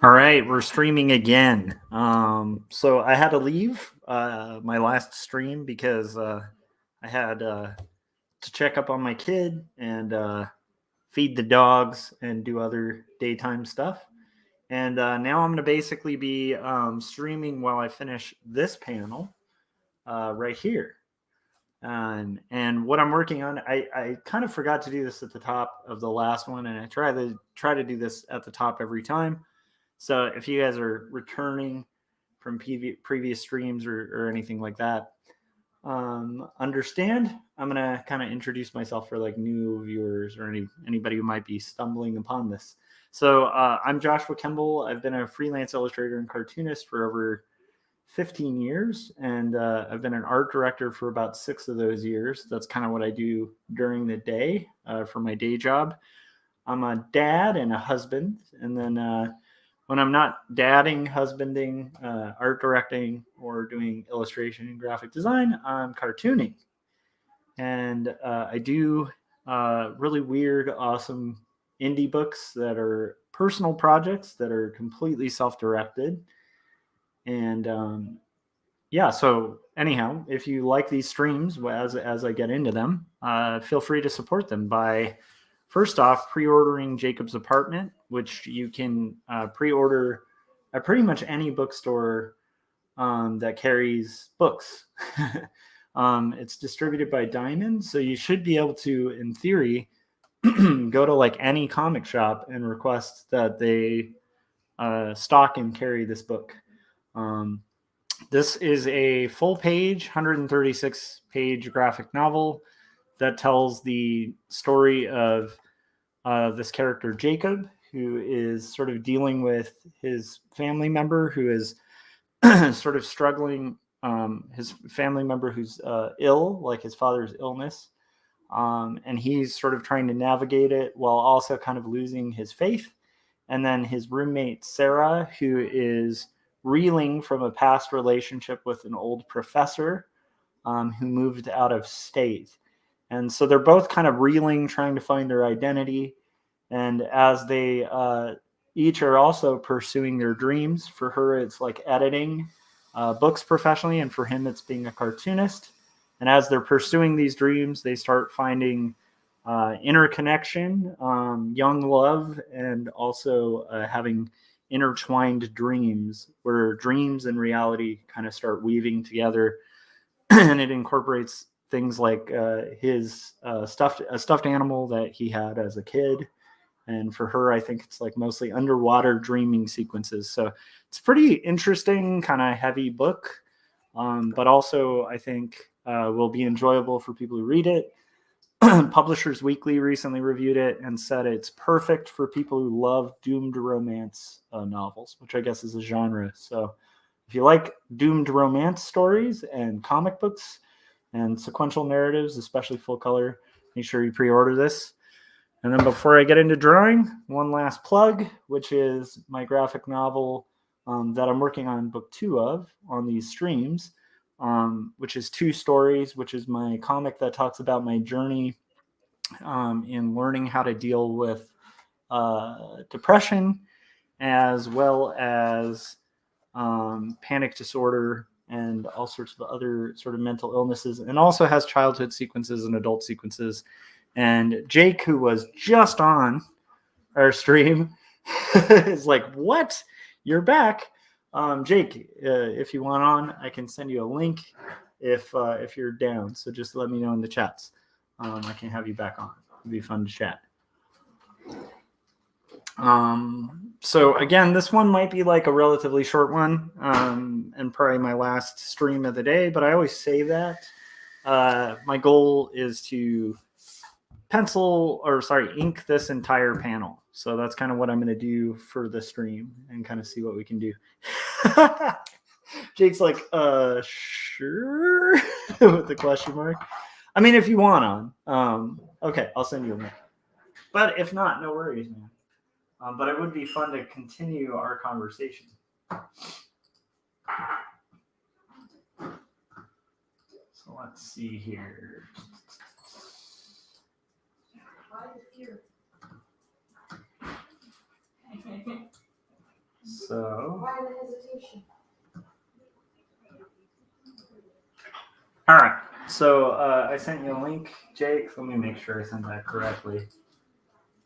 All right, we're streaming again. So I had to leave my last stream because I had to check up on my kid and feed the dogs and do other daytime stuff. And now I'm going to basically be streaming while I finish this panel right here. And what I'm working on, I kind of forgot to do this at the top of the last one, and I try to do this at the top every time. So if you guys are returning from previous streams or anything like that, understand. I'm gonna kind of introduce myself for like new viewers or anybody who might be stumbling upon this. So I'm Joshua Kemble. I've been a freelance illustrator and cartoonist for over 15 years, and I've been an art director for about 6 of those years. That's kind of what I do during the day for my day job. I'm a dad and a husband, and then when I'm not dadding, husbanding, art directing, or doing illustration and graphic design, I'm cartooning. And I do really weird, awesome indie books that are personal projects that are completely self-directed. And yeah, so anyhow, if you like these streams as I get into them, feel free to support them by first off pre-ordering Jacob's Apartment, which you can pre-order at pretty much any bookstore that carries books. It's distributed by Diamond, so you should be able to, in theory, go to like any comic shop and request that they stock and carry this book. This is a full-page, 136-page graphic novel that tells the story of this character, Jacob, who is sort of dealing with his family member who is sort of struggling, his family member who's ill, like his father's illness. And he's sort of trying to navigate it while also kind of losing his faith. And then his roommate, Sarah, who is reeling from a past relationship with an old professor who moved out of state. And so they're both kind of reeling, trying to find their identity. And as they each are also pursuing their dreams, for her, it's like editing books professionally, and for him, it's being a cartoonist. And as they're pursuing these dreams, they start finding interconnection, young love, and also having intertwined dreams, where dreams and reality kind of start weaving together. And it incorporates things like his stuffed animal that he had as a kid. And for her, I think it's like mostly underwater dreaming sequences. So it's a pretty interesting, kind of heavy book, but also I think will be enjoyable for people who read it. Publishers Weekly recently reviewed it and said it's perfect for people who love doomed romance novels, which I guess is a genre. So if you like doomed romance stories and comic books and sequential narratives, especially full color, make sure you pre-order this. And then before I get into drawing, one last plug, which is my graphic novel that I'm working on book 2 of on these streams, which is 2 stories, which is my comic that talks about my journey in learning how to deal with depression, as well as panic disorder and all sorts of other sort of mental illnesses, and also has childhood sequences and adult sequences. And Jake, who was just on our stream, is like, "What? You're back?" Jake, if you want on, I can send you a link if you're down. So just let me know in the chats. I can have you back on. It'd be fun to chat. So again, this one might be like a relatively short one, and probably my last stream of the day, but I always say that. My goal is to ink this entire panel. So that's kind of what I'm going to do for the stream and kind of see what we can do. Jake's like, sure, with the question mark. I mean, if you want on, okay, I'll send you a link. But if not, no worries, man. But it would be fun to continue our conversation. So let's see here. So, Why the hesitation? all right. So I sent you a link, Jake. Let me make sure I sent that correctly.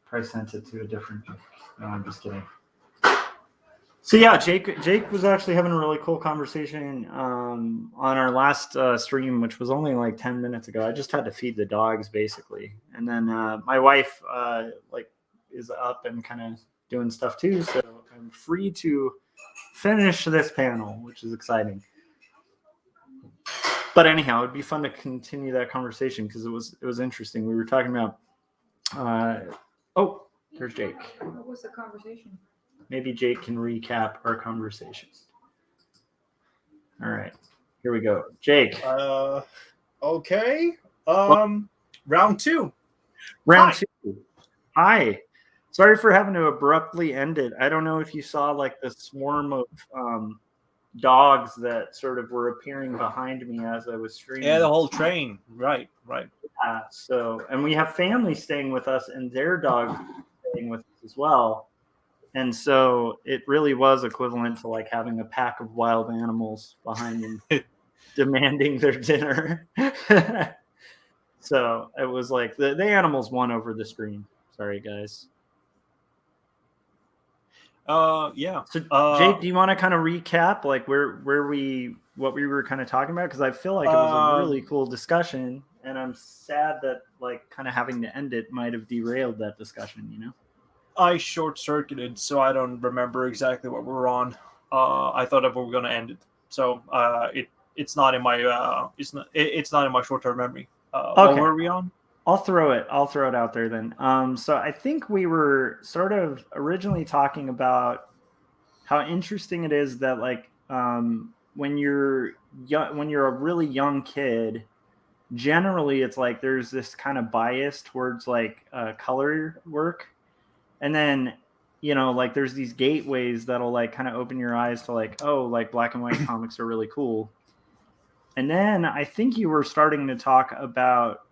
Probably sent it to a different Jake. No, I'm just kidding. So yeah, Jake was actually having a really cool conversation on our last stream, which was only like 10 minutes ago. I just had to feed the dogs basically, and then my wife is up and kind of doing stuff too, so I'm free to finish this panel, which is exciting. But anyhow, it'd be fun to continue that conversation because it was interesting. We were talking about. There's Jake. What was the conversation? Maybe Jake can recap our conversation. All right, here we go. Jake. Okay. Round two. Round two. Hi. Sorry for having to abruptly end it. I don't know if you saw like the swarm of dogs that sort of were appearing behind me as I was streaming. Yeah, the whole train. Right. Yeah, so, and we have family staying with us and their dogs staying with us as well. And so it really was equivalent to like having a pack of wild animals behind them demanding their dinner. So it was like the animals won over the screen. Sorry, guys. Yeah. So Jake, do you want to kind of recap like what we were kind of talking about? Because I feel like it was a really cool discussion, and I'm sad that like kind of having to end it might have derailed that discussion, you know? I short-circuited, so I don't remember exactly what we were on. I thought that we were going to end it, so it's not in my it's not in my short-term memory. Okay. What were we on? I'll throw it out there then. So I think we were sort of originally talking about how interesting it is that like when you're a really young kid, generally it's like there's this kind of bias towards like color work, and then like there's these gateways that'll like kind of open your eyes to like, oh, like black and white comics are really cool. And then I think you were starting to talk about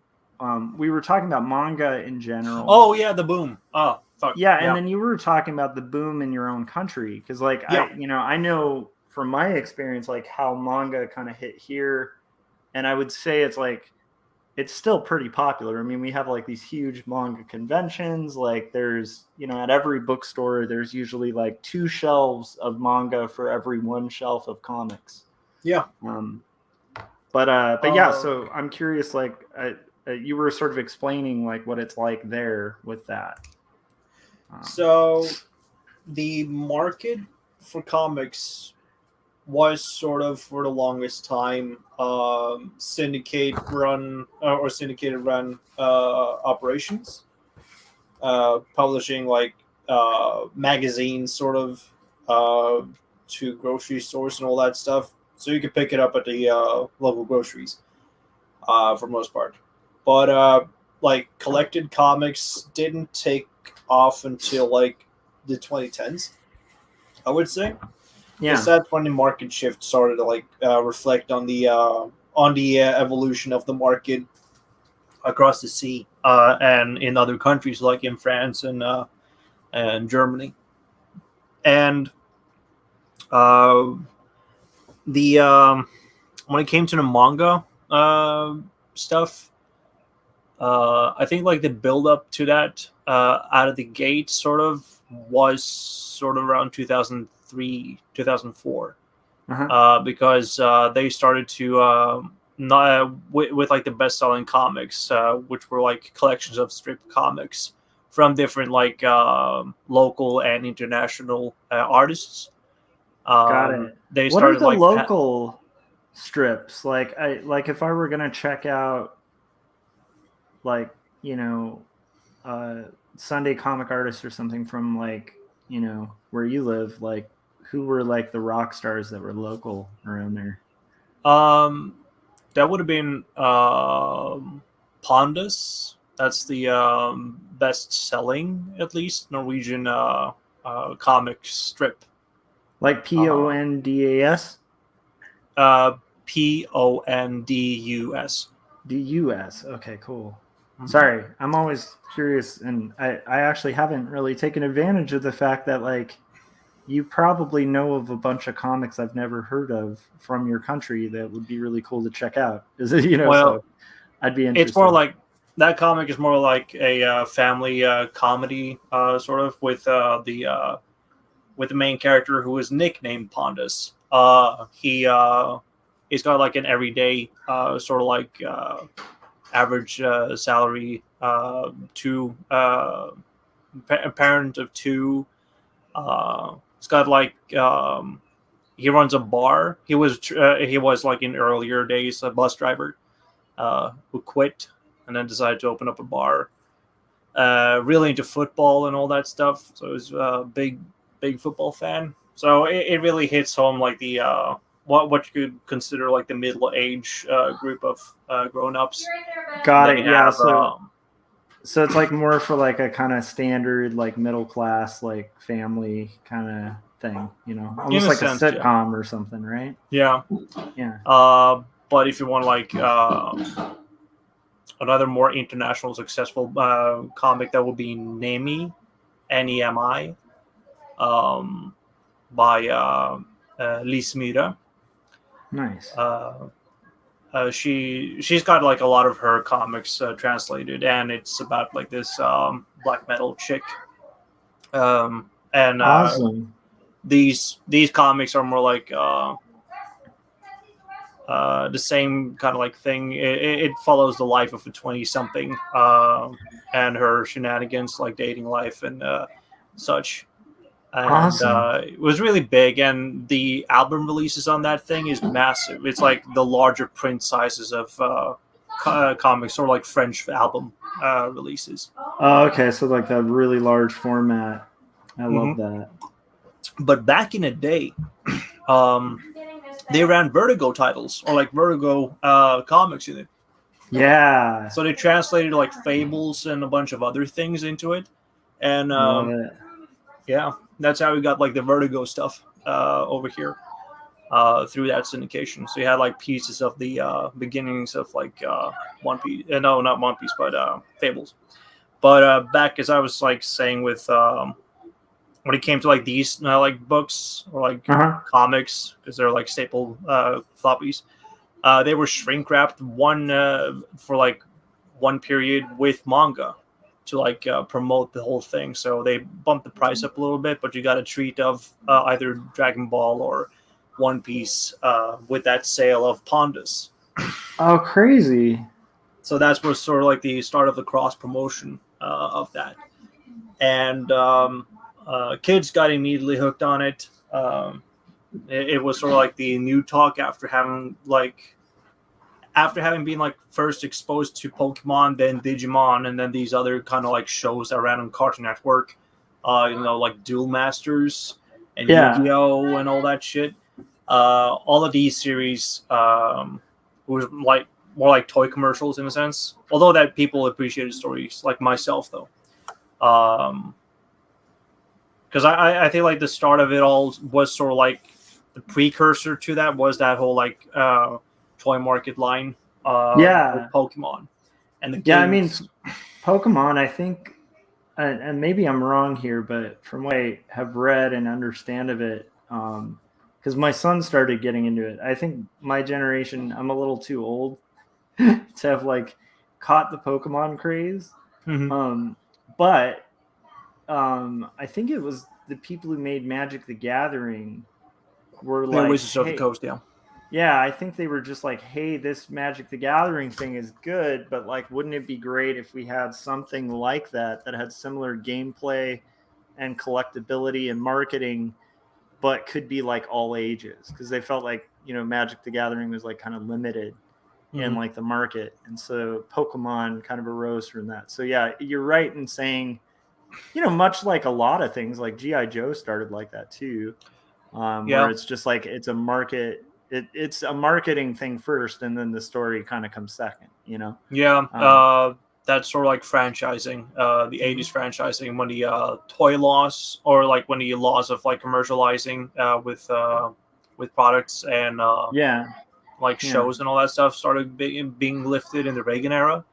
we were talking about manga in general. Oh yeah, the boom. Oh fuck. Yeah, and then you were talking about the boom in your own country because like I know from my experience like how manga kind of hit here, and I would say it's still pretty popular. I mean, we have like these huge manga conventions. Like there's at every bookstore there's usually like 2 shelves of manga for every 1 shelf of comics. Yeah. But yeah, so I'm curious like. You were sort of explaining like what it's like there with that. So the market for comics was sort of for the longest time syndicated run operations, publishing like magazines sort of to grocery stores and all that stuff. So you could pick it up at the local groceries for most part. But like collected comics didn't take off until like the 2010s, I would say. Yeah, that's when the market shift started to like reflect on the evolution of the market across the sea and in other countries like in France and Germany. And when it came to the manga stuff. I think like the build up to that out of the gate sort of was sort of around 2003, 2004, because they started to with like the best selling comics, which were like collections of strip comics from different like local and international artists. Got it. They what started are the like local strips? Like if I were gonna check out like Sunday Comic Artist or something from like where you live, like who were like the rock stars that were local around there? That would have been Pondus. That's the best selling, at least, Norwegian comic strip. Like Pondas? Pondus. DUS. Okay, cool. Sorry, I'm always curious, and I actually haven't really taken advantage of the fact that like you probably know of a bunch of comics I've never heard of from your country that would be really cool to check out. Is it, Well, so I'd be interested. it's more like that comic is more like a family comedy sort of with the main character who is nicknamed Pondus. He's got like an everyday sort of like average salary two parent of two. It's got like he runs a bar. He was like in earlier days a bus driver who quit and then decided to open up a bar. Really into football and all that stuff. So he's a big football fan. So it really hits home like the what you could consider like the middle age group of grown ups. Got it. Yeah. So it's like more for like a kind of standard like middle class like family kind of thing, almost like a sitcom or something, right? Yeah. But if you want like another more international successful comic, that would be Nemi, Nemi, by Liz Mira. Nice. She's got like a lot of her comics translated, and it's about like this black metal chick. And awesome. These comics are more like the same kind of like thing. It follows the life of a 20-something and her shenanigans, like dating life and such. And awesome. It was really big, and the album releases on that thing is massive. It's like the larger print sizes of comics, sort of like French album releases. Oh, okay. So like that really large format. I love that. But back in the day, they ran Vertigo titles or like Vertigo comics in it. Yeah. So they translated like Fables and a bunch of other things into it, and yeah, that's how we got like the Vertigo stuff over here through that syndication. So you had like pieces of the beginnings of like One Piece. No, not One Piece, but Fables. But back as I was like saying with when it came to like these like books or like comics, because they're like staple floppies, they were shrink wrapped for like one period with manga to like promote the whole thing. So they bumped the price up a little bit, but you got a treat of either Dragon Ball or One Piece with that sale of Pondus. Oh, crazy. So that's was sort of like the start of the cross promotion of that. And kids got immediately hooked on it. It was sort of like the new talk after having been like first exposed to Pokemon, then Digimon, and then these other kind of like shows that ran on Cartoon Network, like Duel Masters and Yu-Gi-Oh and all that shit. All of these series was like more like toy commercials in a sense, although that people appreciated stories like myself though. Because I think like the start of it all was sort of like the precursor to that was that whole like toy market line with Pokemon and the games. I mean Pokemon, I think, and maybe I'm wrong here, but from what I have read and understand of it, because my son started getting into it. I think my generation, I'm a little too old to have like caught the Pokemon craze. But I think it was the people who made Magic the Gathering were like Wizards of the Coast, yeah, I think they were just like, hey, this Magic the Gathering thing is good, but like, wouldn't it be great if we had something like that had similar gameplay and collectability and marketing, but could be like all ages? Because they felt like, Magic the Gathering was like kind of limited in like the market. And so Pokemon kind of arose from that. So yeah, you're right in saying, much like a lot of things, like G.I. Joe started like that too, where it's just like it's a market. It's a marketing thing first, and then the story kind of comes second. That's sort of like franchising, the 80s franchising, when the toy laws or like when the laws of like commercializing with products and shows and all that stuff started being lifted in the Reagan era.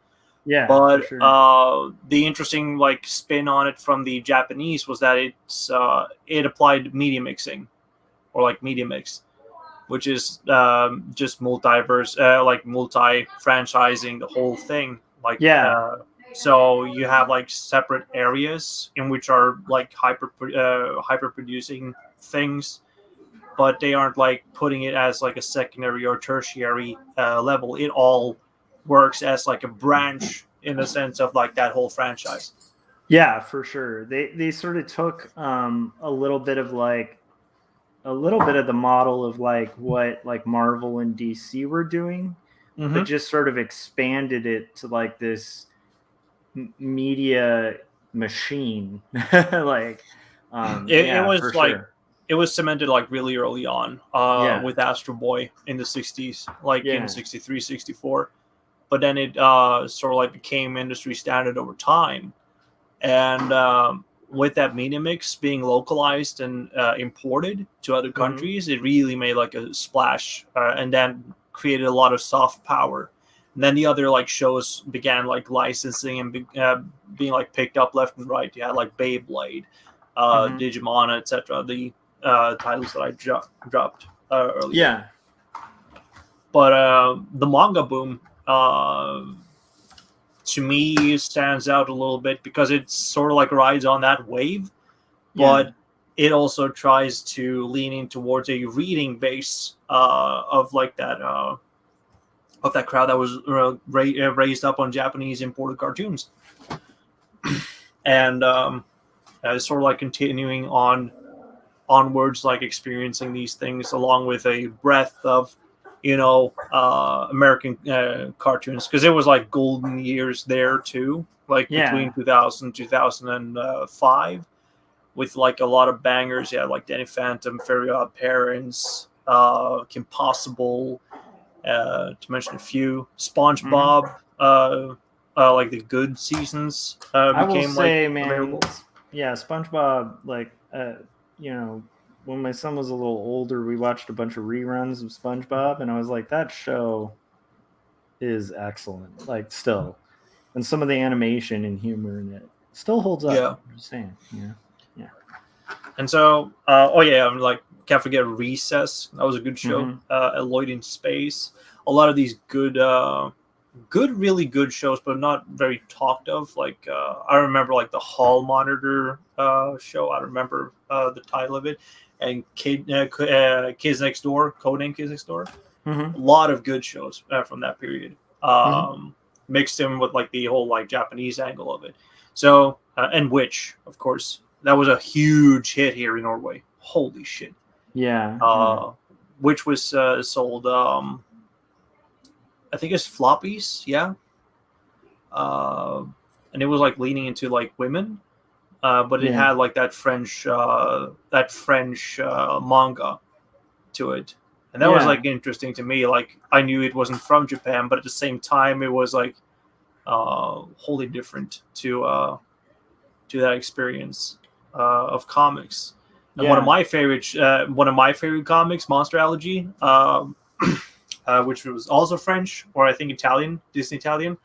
Yeah, But for sure. the interesting like spin on it from the Japanese was that it applied media mixing or like media mix, which is just multiverse, like multi-franchising the whole thing. Like, Yeah. so you have like separate areas in which are like hyper producing things, but they aren't like putting it as like a secondary or tertiary level. It all works as like a branch in the sense of like that whole franchise. Yeah, for sure. They sort of took a little bit of the model of like what like Marvel and DC were doing, but Mm-hmm. just sort of expanded it to like this media machine. Like It yeah, for was like sure. it was cemented like really early on Yeah. with Astro Boy in the 60s, like in Yeah. 63, 64. But then it sort of like became industry standard over time. And with that media mix being localized and imported to other Mhm. countries, it really made like a splash, and then created a lot of soft power. And then the other like shows began like licensing and being like picked up left and right. You had like Beyblade, Mhm. Digimon, etc. The titles that I dropped earlier. Yeah. But the manga boom, to me, stands out a little bit because it sort of like rides on that wave, Yeah. but it also tries to lean in towards a reading base of like that of that crowd that was raised up on Japanese imported cartoons, and sort of like continuing onwards, like experiencing these things along with a breadth of American cartoons, because it was like golden years there too, like between Yeah. 2000 2005, with like a lot of bangers. Yeah, like Danny Phantom, Fairy Odd Parents, Kim Possible, to mention a few. Mhm. SpongeBob, like the good seasons I will became like say, man, available. yeah, SpongeBob, like, you know, when my son was a little older, we watched a bunch of reruns of SpongeBob, and I was like, that show is excellent. Like, still, and some of the animation and humor in it still holds up. Yeah. I'm just saying, yeah. And so, oh yeah, I'm like, can't forget Recess. That was a good show. Mm-hmm. Lloyd in Space. A lot of these really good shows, but not very talked of. Like I remember like the Hall Monitor show. I remember the title of it, and Kids Next Door, Codename Kids Next Door. Mm-hmm. A lot of good shows from that period. Mm-hmm. Mixed in with like the whole like Japanese angle of it. So and Witch, of course, that was a huge hit here in Norway. Holy shit! Yeah. Uh, Witch was sold, I think it's floppies, yeah. Uh, and it was like leaning into like women, but it Yeah. had like that French manga to it, and that was Yeah. like interesting to me. Like I knew it wasn't from Japan, but at the same time, it was like wholly different to that experience of comics. And Yeah. one of my favorite comics, Monster Allergy, which was also French or I think Italian, Disney Italian,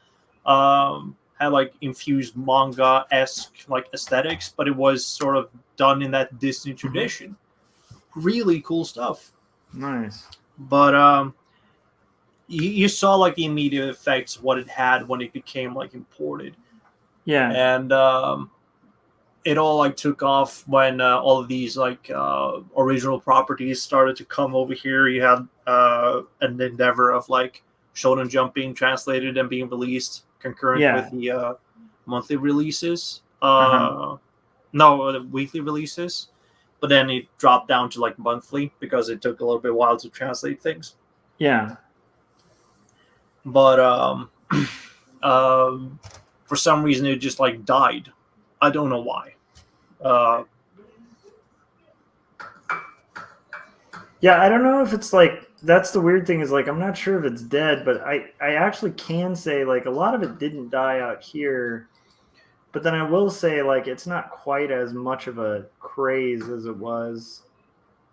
had like infused manga esque like aesthetics, but it was sort of done in that Disney Mm-hmm. tradition. Really cool stuff. Nice. But you saw like the immediate effects what it had when it became like imported, Yeah. and it all like took off when all of these like original properties started to come over here. You had an endeavor of like Shonen Jump being translated and being released concurrent with Yeah. the monthly releases. Uh-huh. No, the weekly releases. But then it dropped down to like monthly because it took a little bit while to translate things. Yeah. But for some reason it just like died. I don't know why. Yeah, I don't know if it's like that's the weird thing is like I'm not sure if it's dead, but I actually can say like a lot of it didn't die out here, but then I will say like it's not quite as much of a craze as it was.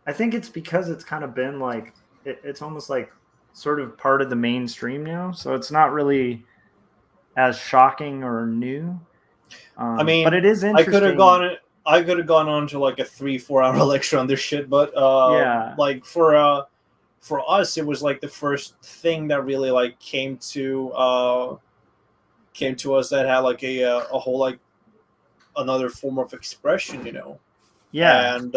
I think it's because it's kind of been like it's almost like sort of part of the mainstream now, so it's not really as shocking or new. I mean, but it is I interesting. could have gone on to like a 3-4 hour lecture on this shit, but Yeah. like for us, it was like the first thing that really like came to us that had like a whole like another form of expression, Yeah. and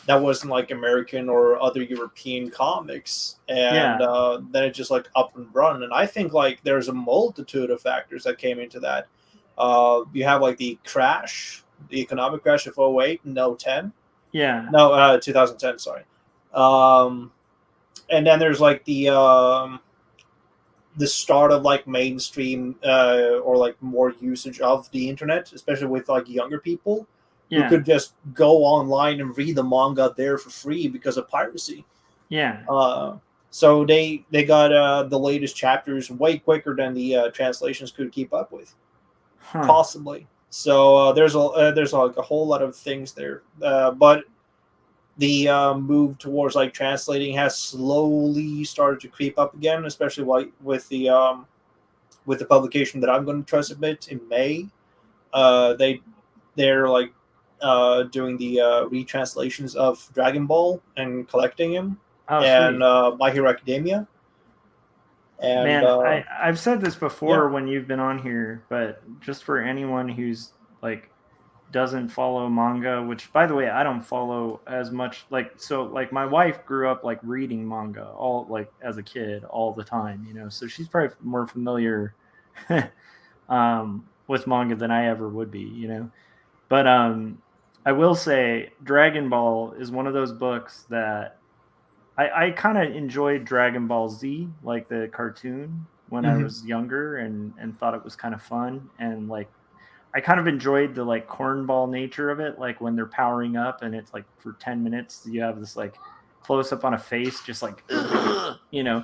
that wasn't like American or other European comics, and Yeah. then it just like up and run. And I think like there's a multitude of factors that came into that. You have like the economic crash of 08 and 010. Yeah. No, 2010, sorry. And then there's like the start of like mainstream or like more usage of the internet, especially with like younger people who Yeah. could just go online and read the manga there for free because of piracy. Yeah. So they got the latest chapters way quicker than the translations could keep up with, Huh. possibly. So there's like a whole lot of things there, but the move towards like translating has slowly started to creep up again, especially like with the publication that I'm going to try to submit in May. They're like doing the retranslations of Dragon Ball and collecting them, Oh, and sweet. My Hero Academia. And Man, I've said this before yeah. when you've been on here, but just for anyone who's like doesn't follow manga, which by the way, I don't follow as much. Like, so like my wife grew up like reading manga all like as a kid all the time, so she's probably more familiar with manga than I ever would be. But I will say Dragon Ball is one of those books that I kind of enjoyed Dragon Ball Z, like the cartoon, when I was younger, and thought it was kind of fun. And like, I kind of enjoyed the like cornball nature of it, like when they're powering up and it's like for 10 minutes, you have this like close up on a face, just like, Yeah.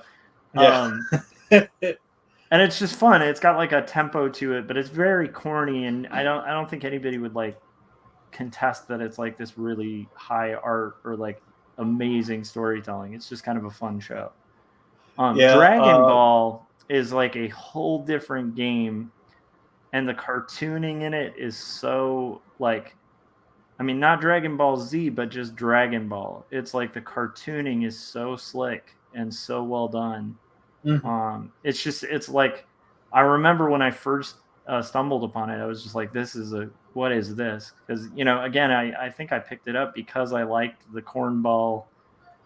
and it's just fun. It's got like a tempo to it, but it's very corny. And I don't think anybody would like contest that it's like this really high art or like amazing storytelling. It's just kind of a fun show. Dragon Ball is like a whole different game, and the cartooning in it is so like, I mean, not Dragon Ball Z, but just Dragon Ball. It's like the cartooning is so slick and so well done. It's like, I remember when I first stumbled upon it, I was just like, what is this? Because, again, I think I picked it up because I liked the cornball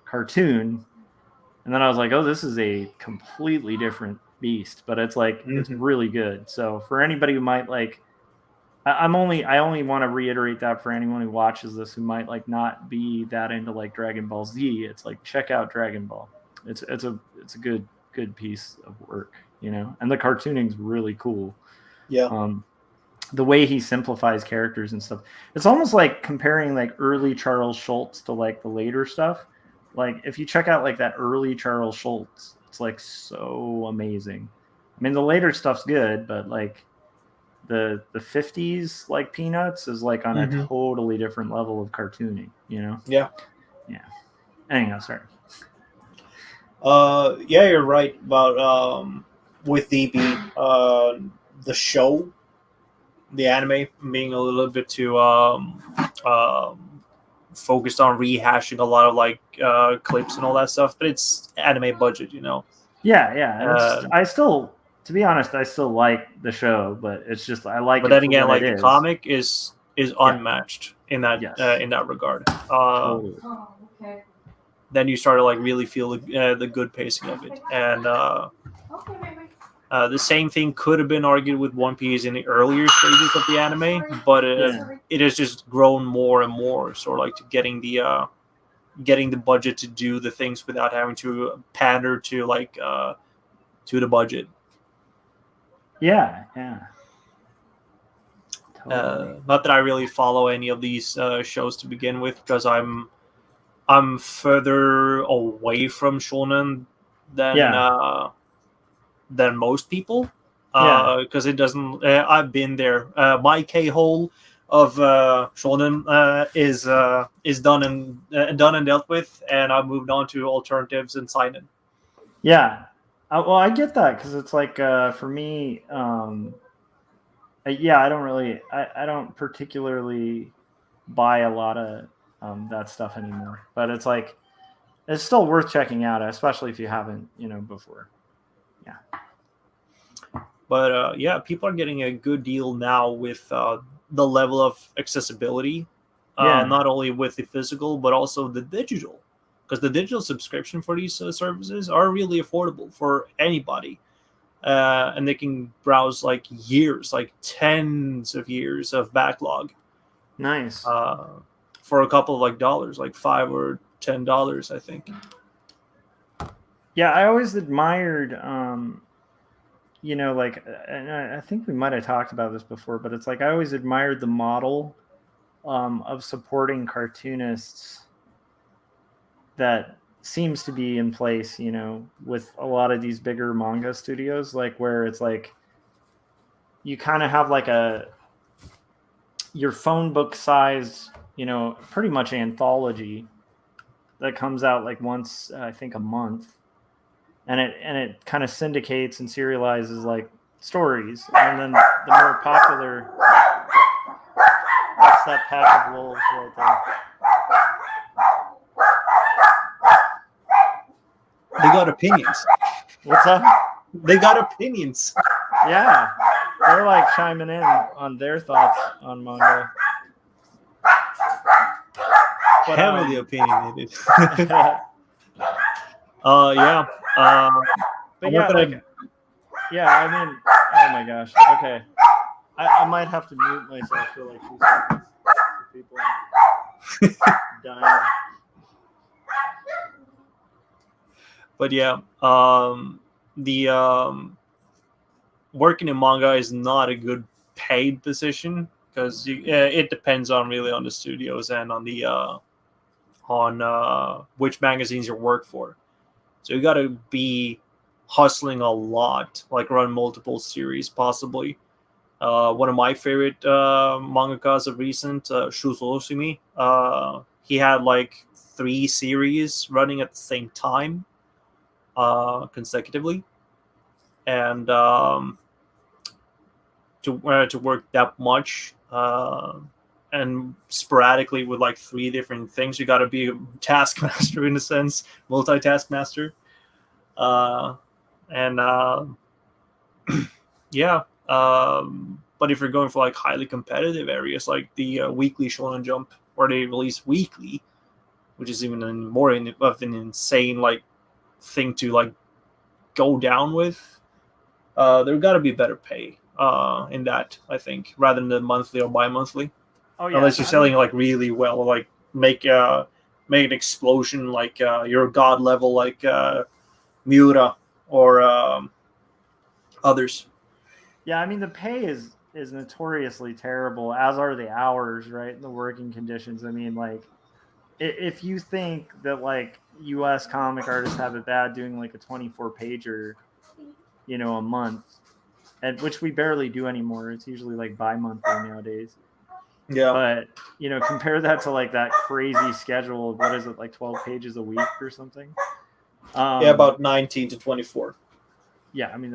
cartoon. And then I was like, oh, this is a completely different beast, but it's like, it's really good. So for anybody who might like, I only want to reiterate that for anyone who watches this who might like not be that into like Dragon Ball Z. It's like, check out Dragon Ball. It's a good piece of work, and the cartooning's really cool. Yeah. The way he simplifies characters and stuff, it's almost like comparing like early Charles Schultz to like the later stuff. Like if you check out like that early Charles Schultz, it's like so amazing. I mean, the later stuff's good, but like the 50s like Peanuts is like on a totally different level of cartooning, Yeah. Anyhow, sorry. Yeah, you're right about with the show, the anime being a little bit too focused on rehashing a lot of like clips and all that stuff, but it's anime budget, Yeah. I still, to be honest, I still like the show, but it's just I like. But it then for again, what like it the is. comic is unmatched in that Yes. In that regard. Totally. Oh, okay. Then you start to like really feel the good pacing of it, and Okay, maybe. the same thing could have been argued with One Piece in the earlier stages of the anime, but it has just grown more and more, sort of like to getting the budget to do the things without having to pander to like to the budget. Yeah. Totally. Not that I really follow any of these shows to begin with, because I'm further away from shonen than most people. Because it doesn't. I've been there. My K-hole of shonen is done and dealt with, and I've moved on to alternatives and seinen. Yeah. Well, I get that because it's like for me, yeah, I don't particularly buy a lot of that stuff anymore. But it's like it's still worth checking out, especially if you haven't, before. Yeah. But yeah, people are getting a good deal now with the level of accessibility, Yeah. not only with the physical but also the digital, because the digital subscription for these services are really affordable for anybody, and they can browse like years, like tens of years of backlog, Nice. for a couple of like dollars, like $5 or $10, I think. Yeah, I always admired, like, and I think we might have talked about this before, but it's like I always admired the model of supporting cartoonists that seems to be in place, with a lot of these bigger manga studios, like where it's like you kind of have like your phone book size, pretty much anthology that comes out like once, I think, a month, and it kind of syndicates and serializes like stories, and then the more popular. That's that pack of wolves right there. They got opinions. What's up? They got opinions. Yeah, they're like chiming in on their thoughts on manga. But, Heavily opinionated. yeah. Yeah. But I'm yeah, not gonna- like, yeah, I mean, oh my gosh. Okay. I might have to mute myself for like 2 seconds. People dying. But yeah, the working in manga is not a good paid position, because it depends on the studios and on the which magazines you work for. So you got to be hustling a lot, like run multiple series possibly. One of my favorite mangakas of recent, Shuzo Oshimi, he had like 3 series running at the same time, consecutively, and to work that much, and sporadically with like 3 different things, you got to be a taskmaster in a sense, multitask master, and yeah. But if you're going for like highly competitive areas, like the weekly Shonen Jump, where they release weekly, which is even more of an insane like thing to like go down with, there got to be better pay in that, I think, rather than monthly or bi-monthly. Oh yeah. Unless you're selling like really well, like make an explosion, like you're god level, like Miura or others. Yeah, I mean the pay is notoriously terrible, as are the hours, right? The working conditions. I mean, like, if you think that like U.S. comic artists have it bad doing like a 24 pager, a month, and which we barely do anymore. It's usually like bi-monthly nowadays. Yeah. But compare that to like that crazy schedule of, what is it, like 12 pages a week or something? Yeah, about 19 to 24. Yeah, I mean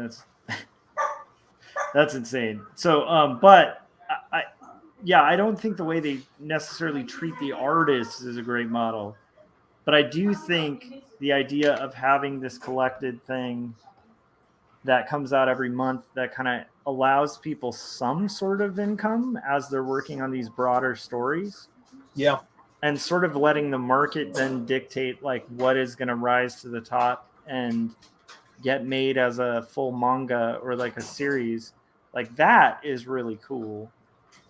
that's insane. So, but I don't think the way they necessarily treat the artists is a great model. But I do think the idea of having this collected thing that comes out every month that kind of allows people some sort of income as they're working on these broader stories. Yeah. And sort of letting the market then dictate like what is going to rise to the top and get made as a full manga or like a series, like that is really cool.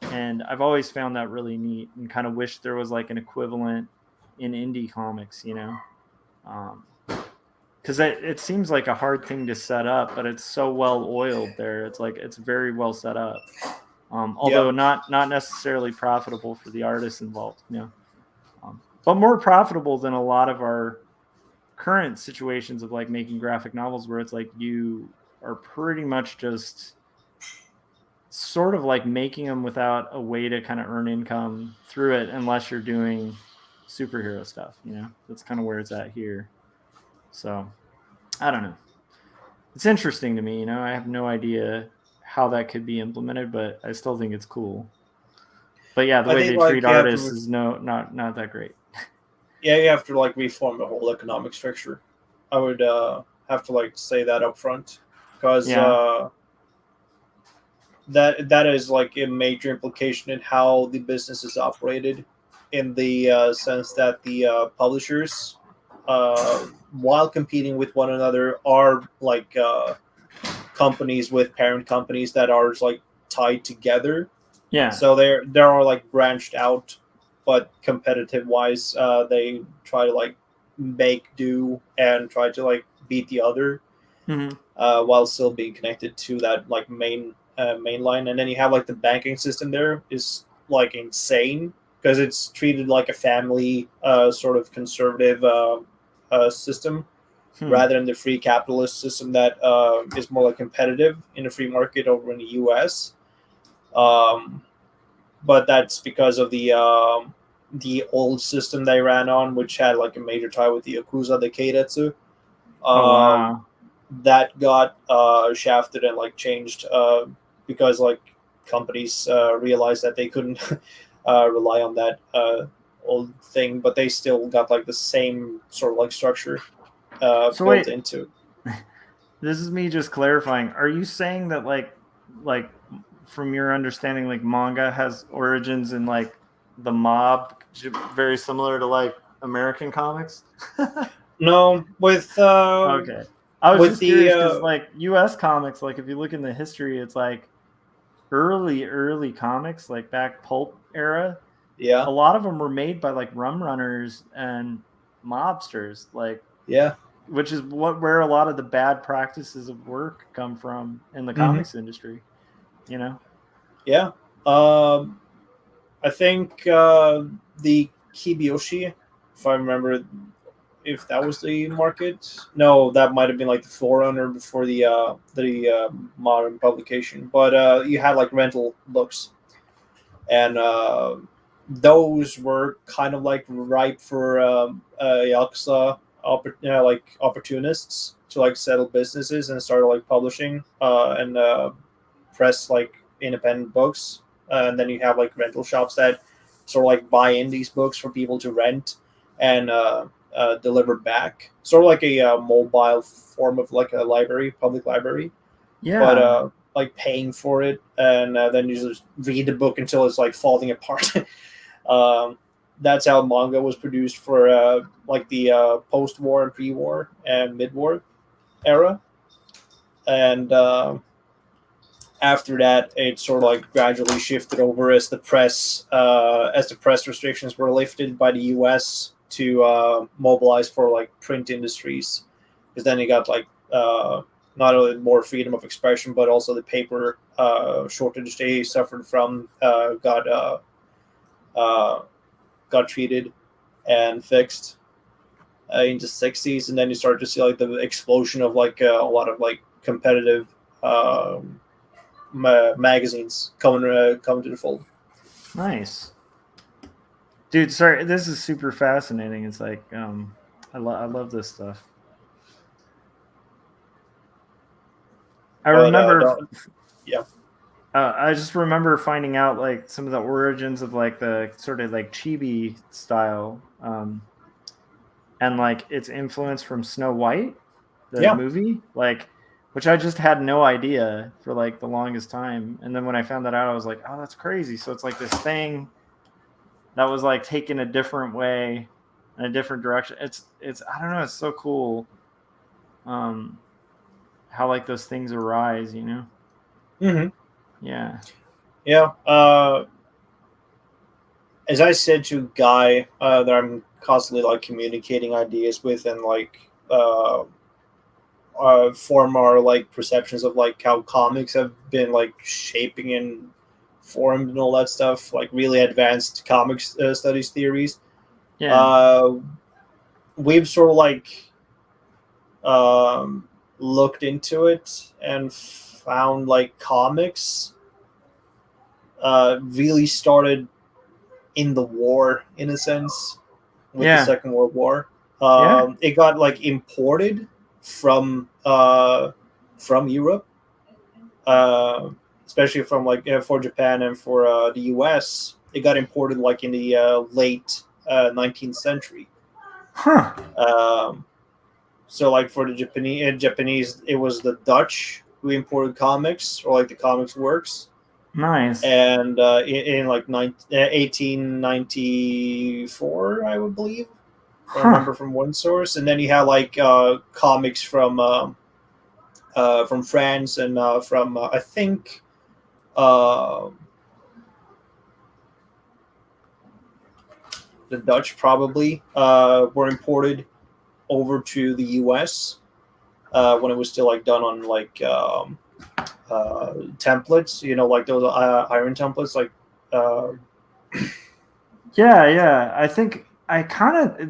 And I've always found that really neat, and kind of wish there was like an equivalent in indie comics, because it seems like a hard thing to set up, but it's so well oiled there. It's like it's very well set up, although not necessarily profitable for the artists involved, but more profitable than a lot of our current situations of like making graphic novels, where it's like you are pretty much just sort of like making them without a way to kind of earn income through it, unless you're doing superhero stuff. That's kind of where it's at here. So I don't know. it's interesting to me. I have no idea how that could be implemented, but I still think it's cool. But yeah, the I way think they like treat artists is not that great. you have to like reform the whole economic structure. I would have to like say that up front because Yeah. that is like a major implication in how the business is operated, in the sense that the publishers, while competing with one another, are like companies with parent companies that are like tied together. Yeah. So there are like branched out, but competitive wise, they try to like make do and try to like beat the other, Mm-hmm. while still being connected to that like main line. And then you have like the banking system there is like insane because it's treated like a family sort of conservative system, Hmm. rather than the free capitalist system that is more like competitive in the free market over in the US. Um, but that's because of the old system they ran on, which had like a major tie with the Yakuza, the Keiretsu. Oh Um, wow. that got shafted and like changed because like companies realized that they couldn't rely on that old thing, but they still got like the same sort of like structure So built wait, into. this is me just clarifying. Are you saying that like from your understanding, like manga has origins in like the mob, very similar to like American comics? No, Okay. I was with just curious because the like US comics, like if you look in the history, it's like early comics, like back pulp era. yeah, A lot of them were made by like rum runners and mobsters, like yeah, which is where a lot of the bad practices of work come from in the hmm, comics industry. You know? yeah. I think the Kibiyoshi, if I remember, if that was the market. No, that might have been like the forerunner before the modern publication. But you had like rental books, and those were kind of like ripe for yakuza, like opportunists to like settle businesses and start like publishing and press like independent books. And then you have like rental shops that sort of like buy in these books for people to rent and deliver back, sort of like a mobile form of like a library, public library, but Yeah. like paying for it, and then you just read the book until it's like falling apart. um, that's how manga was produced for like the post-war and pre-war and mid-war era, and after that, it sort of like gradually shifted over as the press restrictions were lifted by the U.S. to mobilize for like print industries, because then you got like not only more freedom of expression, but also the paper shortage they suffered from uh, got treated and fixed in the 60s, and then you start to see like the explosion of like a lot of like competitive. Magazines coming to the fold. Nice. Dude, sorry, this is super fascinating. It's like I love this stuff. I But remember no, yeah, I just remember finding out like some of the origins of like the sort of like chibi style, and like its influence from Snow White, the yeah, movie, like which I just had no idea for like the longest time. And then when I found that out, I was like, oh, that's crazy. So it's like this thing that was like taken a different way in a different direction. It's I don't know, it's so cool. Um, how like those things arise. hmm, Yeah. yeah. As I said to Guy, that I'm constantly like communicating ideas with, and like form our like perceptions of like how comics have been like shaping and formed and all that stuff, like really advanced comics studies theories. Yeah. Uh, we've sort of like um, looked into it and found like comics really started in the war, in a sense, with the Yeah. Second World War. Yeah. It got like imported from from Europe, especially from like for Japan and for the US. It got imported like in the late 19th century. Huh. So like for the Japanese, it was the Dutch who imported comics or like the comics works. Nice. And in like 1894, I would believe. I remember from one source, and then you had like comics from France and from I think the Dutch probably were imported over to the U.S. When it was still like done on like templates, like those iron templates, like. Yeah. I think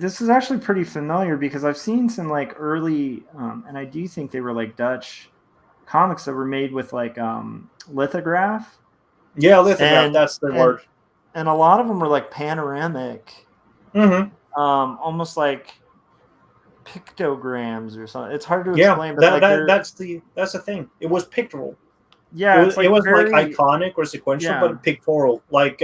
this is actually pretty familiar because I've seen some like early, and I do think they were like Dutch comics that were made with like lithograph. Yeah, lithograph. And, that's the word. And a lot of them were like panoramic, almost like pictograms or something. It's hard to explain, but that's the thing. It was pictorial. Yeah, it was very, like iconic or sequential, but pictorial. Like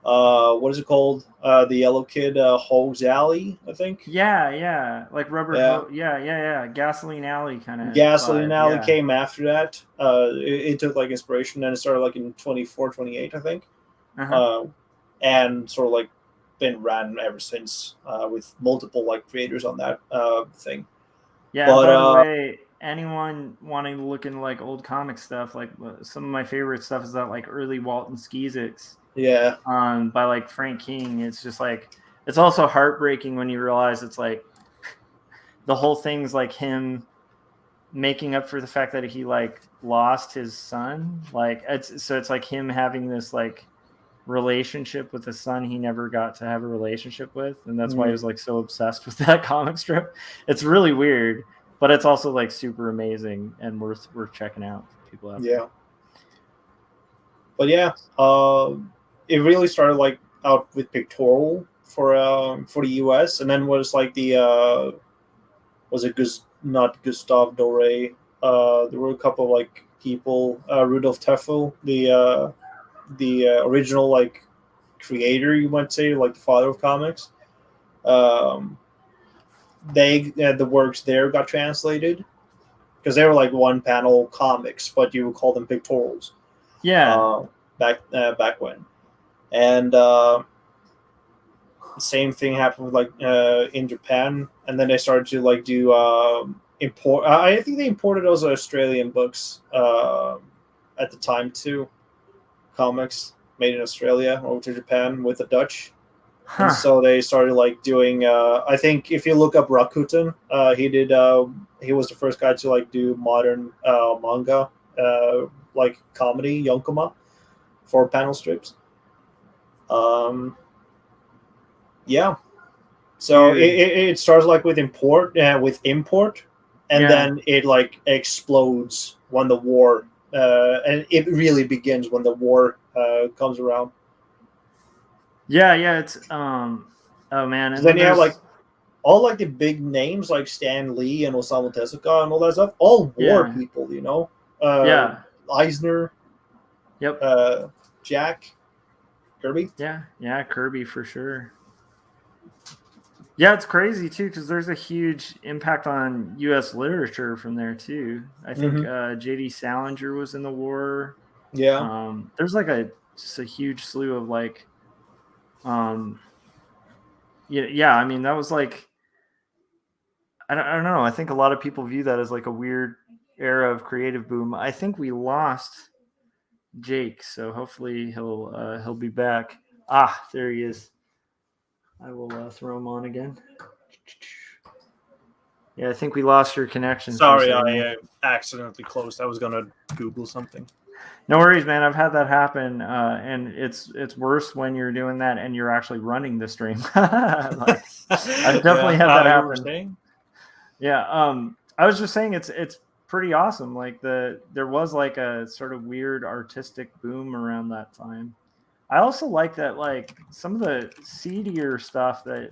what is it called? The Yellow Kid, Hogs Alley, I think. Yeah, like rubber. Yeah. Gasoline Alley kind of. Gasoline Alley came after that. It took like inspiration, and it started like in 24, 28, I think. And sort of like been ran ever since with multiple like creators on that thing. Yeah. But, by the way, anyone wanting to look into like old comic stuff, like some of my favorite stuff is that like early Walton Skeezix. Yeah. By like Frank King. It's just like, it's also heartbreaking when you realize it's like the whole thing's like him making up for the fact that he like lost his son. Like it's like him having this like relationship with a son he never got to have a relationship with, and that's why he was like so obsessed with that comic strip. It's really weird, but it's also like super amazing and worth checking out for people out there. But yeah, it really started like out with pictorial for the US, and then was like the not Gustave Doré. There were a couple of like people, Rudolf Teffel, the original like creator, you might say, like the father of comics. The works there got translated because they were like one panel comics, but you would call them pictorials. Yeah. Back when. And same thing happened with like in Japan, and then they started to like do import. I think they imported those Australian books at the time too, comics made in Australia over to Japan with the Dutch, and so they started like doing. I think if you look up Rakuten, he did. He was the first guy to like do modern manga, like comedy, yonkoma, for panel strips. Yeah. So it starts like with import, and then it like explodes when the war, and it really begins when the war comes around. Yeah. It's oh man, and then you have like all like the big names like Stan Lee and Osamu Tezuka and all that stuff, all war people, Eisner. Yep. Jack Kirby. Yeah, Kirby for sure. Yeah, it's crazy too because there's a huge impact on U.S. literature from there too. I think J.D. Salinger was in the war. Yeah. There's like just a huge slew of like, yeah. I mean, that was like, I don't know. I think a lot of people view that as like a weird era of creative boom. I think we lost Jake, so hopefully he'll be back. There he is. I will throw him on again. Yeah, I think we lost your connection. Sorry, I accidentally closed. I was gonna Google something. No worries, man. I've had that happen, and it's worse when you're doing that and you're actually running the stream. I've definitely had that happen. Yeah, I was just saying it's pretty awesome. Like there was like a sort of weird artistic boom around that time. I also like that like some of the seedier stuff that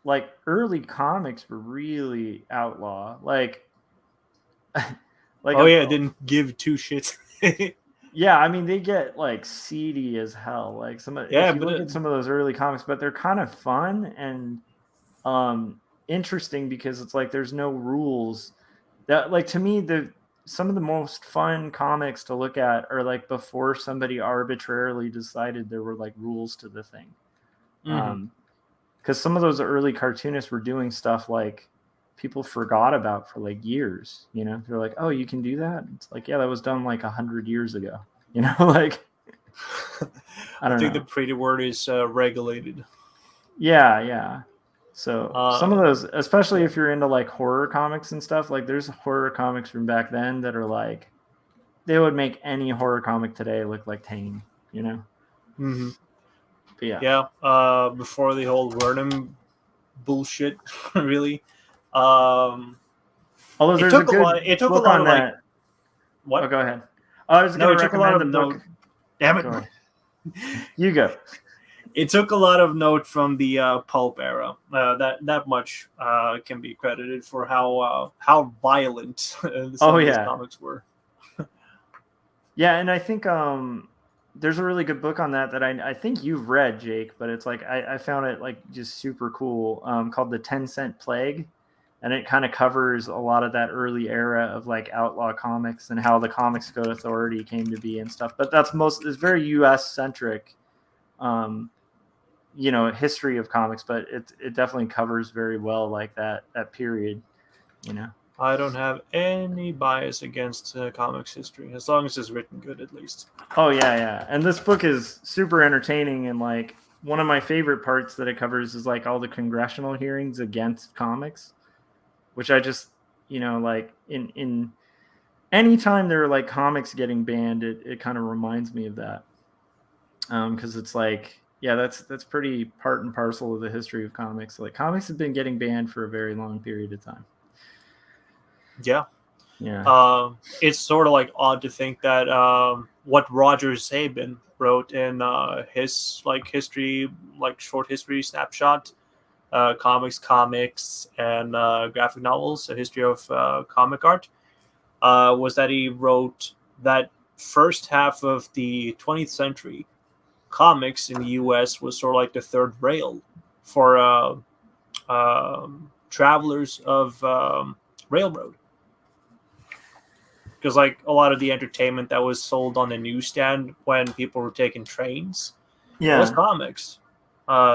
like early comics were really outlaw. Like like Oh yeah, didn't give two shits. yeah, I mean they get like seedy as hell. Like if you look at some of those early comics, but they're kind of fun and interesting because it's like there's no rules. That like to me some of the most fun comics to look at are like before somebody arbitrarily decided there were like rules to the thing. Because some of those early cartoonists were doing stuff like people forgot about for like years. You know, they're like, "Oh, you can do that." It's like, yeah, that was done like 100 years ago. You know, like I think the pretty word is regulated. Yeah. So some of those, especially if you're into like horror comics and stuff, like there's horror comics from back then that are like they would make any horror comic today look like tame. You know. Mm-hmm. But yeah. Yeah. Before the whole Vernon bullshit, really. Although it took a lot. It took a lot of that. like. What? Oh, go ahead. I was going to recommend the book. Damn it! You go. It took a lot of note from the pulp era. That much can be credited for how violent some of these comics were. Yeah, and I think there's a really good book on that I think you've read, Jake, but it's like I found it like just super cool, called The 10-Cent Plague, and it kind of covers a lot of that early era of like outlaw comics and how the Comics Code Authority came to be and stuff. But it's very U.S. centric, history of comics, but it definitely covers very well like that period, you know. I don't have any bias against comics history, as long as it's written good, at least. Oh yeah, and this book is super entertaining, and like one of my favorite parts that it covers is like all the congressional hearings against comics, which I just, like in anytime there are like comics getting banned, it kind of reminds me of that, because it's like, yeah, that's pretty part and parcel of the history of comics. Like comics have been getting banned for a very long period of time. Yeah. It's sort of like odd to think that what Roger Sabin wrote in his like history, like short history snapshot, comics, and graphic novels, a history of comic art, was that he wrote that first half of the 20th century, comics in the U.S. was sort of like the third rail for travelers of railroad. Because like a lot of the entertainment that was sold on the newsstand when people were taking trains was comics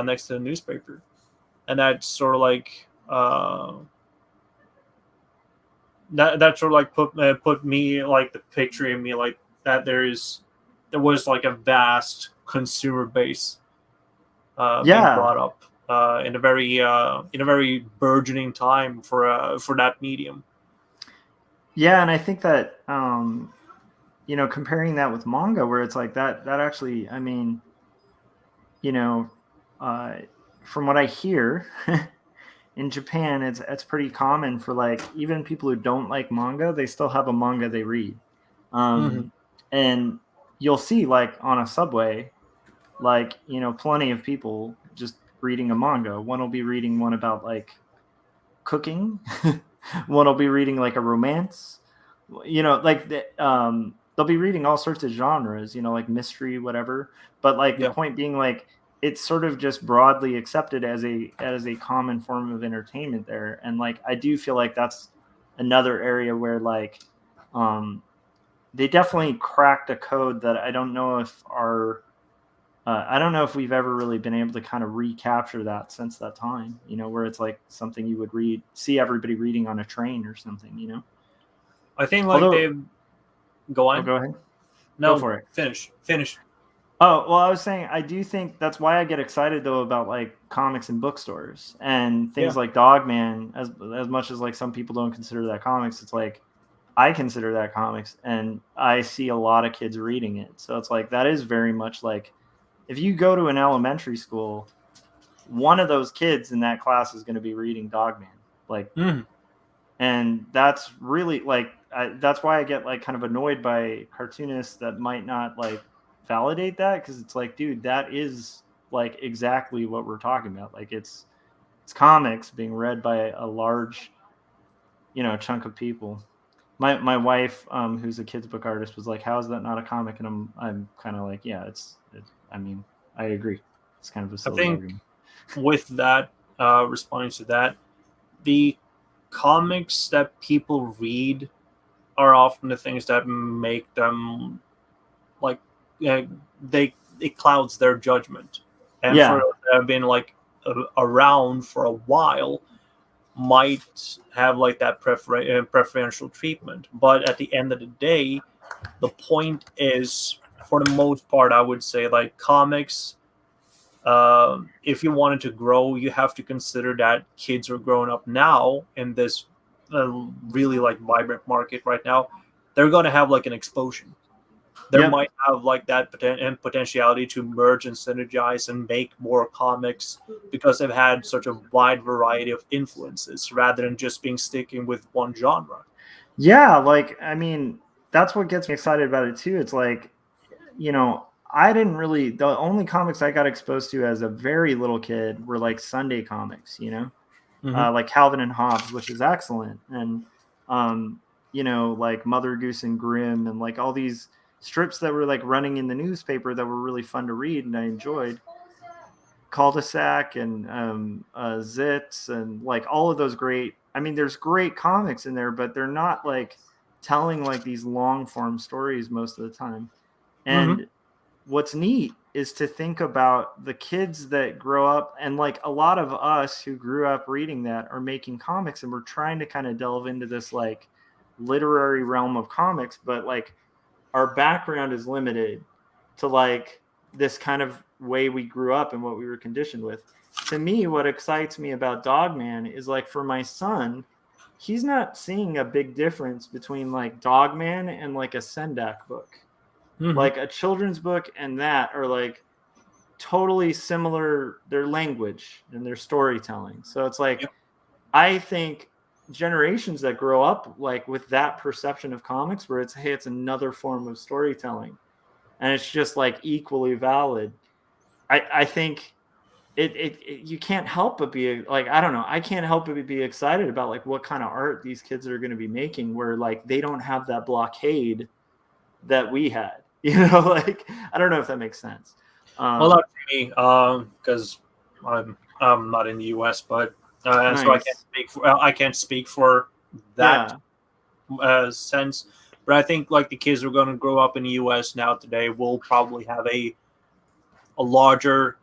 next to the newspaper. And that's sort of like that sort of like put me like the picture in me like that there was like a vast consumer base being brought up in a very burgeoning time for that medium. Yeah, and I think that comparing that with manga, where it's like that actually, I mean, from what I hear, in Japan, it's pretty common for like even people who don't like manga, they still have a manga they read, and you'll see like on a subway, like plenty of people just reading a manga. One will be reading one about like cooking, one will be reading like a romance, like they'll be reading all sorts of genres, like mystery, whatever. But like the point being, like it's sort of just broadly accepted as a common form of entertainment there. And like I do feel like that's another area where like they definitely cracked a code that I don't know if we've ever really been able to kind of recapture that since that time, where it's like something you would see everybody reading on a train or something, I think like they go on. Oh, go ahead. No, go for it. Finish. Oh, well, I was saying, I do think that's why I get excited though about like comics and bookstores and things like Dogman, as much as like some people don't consider that comics. It's like, I consider that comics, and I see a lot of kids reading it. So it's like, that is very much like, if you go to an elementary school, one of those kids in that class is going to be reading Dogman. Like, and that's really like, that's why I get like kind of annoyed by cartoonists that might not like validate that. Cause it's like, dude, that is like exactly what we're talking about. Like it's comics being read by a large, chunk of people. my wife, who's a kids book artist, was like, "How is that not a comic?" And I'm kind of like, "Yeah, I mean, I agree. It's kind of a I silly think argument." with that, responding to that, the comics that people read are often the things that make them like they it clouds their judgment, and for Yeah, those that have been like around for a while might have like that preferential treatment. But at the end of the day, the point is, for the most part, I would say like comics. If you wanted to grow, you have to consider that kids are growing up now in this really like vibrant market right now. They're going to have like an explosion. There yep, might have like that potentiality to merge and synergize and make more comics because they've had such a wide variety of influences rather than just being sticking with one genre. yeah. Like, I mean, that's what gets me excited about it too. It's like, I didn't really. The only comics I got exposed to as a very little kid were like Sunday comics. Mm-hmm. Like Calvin and Hobbes, which is excellent, and like Mother Goose and Grimm, and like all these strips that were like running in the newspaper that were really fun to read and I enjoyed. Cul-de-sac and Zits and like all of those great. I mean, there's great comics in there, but they're not like telling like these long form stories most of the time. Mm-hmm. And what's neat is to think about the kids that grow up, and like a lot of us who grew up reading that are making comics, and we're trying to kind of delve into this like literary realm of comics, but like our background is limited to like this kind of way we grew up and what we were conditioned with. To me, what excites me about Dogman is like for my son, he's not seeing a big difference between like Dogman and like a Sendak book. Mm-hmm. Like a children's book and that are like totally similar, their language and their storytelling. So it's like, Yep. I think generations that grow up like with that perception of comics where it's, hey, it's another form of storytelling and it's just like equally valid. I think it you can't help but be like, I don't know, I can't help but be excited about like what kind of art these kids are going to be making, where like they don't have that blockade that we had. Like, I don't know if that makes sense. Well, um not for me, because I'm not in the U.S., but so nice. I can't speak for that Yeah, sense. But I think like the kids who are going to grow up in the U.S. now today will probably have a larger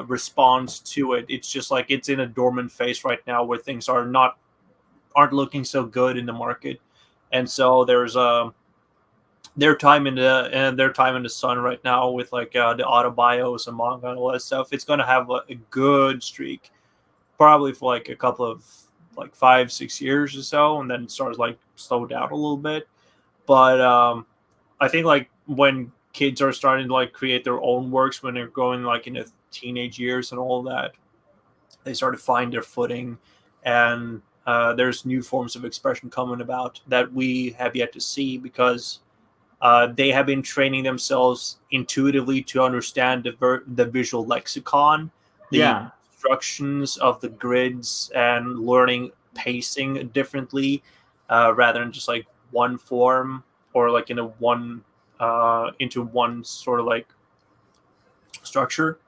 response to it. It's just like it's in a dormant phase right now where things aren't looking so good in the market, and so there's their time in the sun right now with like the autobios and manga and all that stuff. It's going to have a good streak, probably for like a couple of like 5-6 years or so, and then it starts like slow down a little bit. But I think like when kids are starting to like create their own works when they're going like into teenage years and all that, they start to find their footing, and there's new forms of expression coming about that we have yet to see because they have been training themselves intuitively to understand the visual lexicon, the yeah, instructions of the grids, and learning pacing differently rather than just like one form or like in a one into one sort of like structure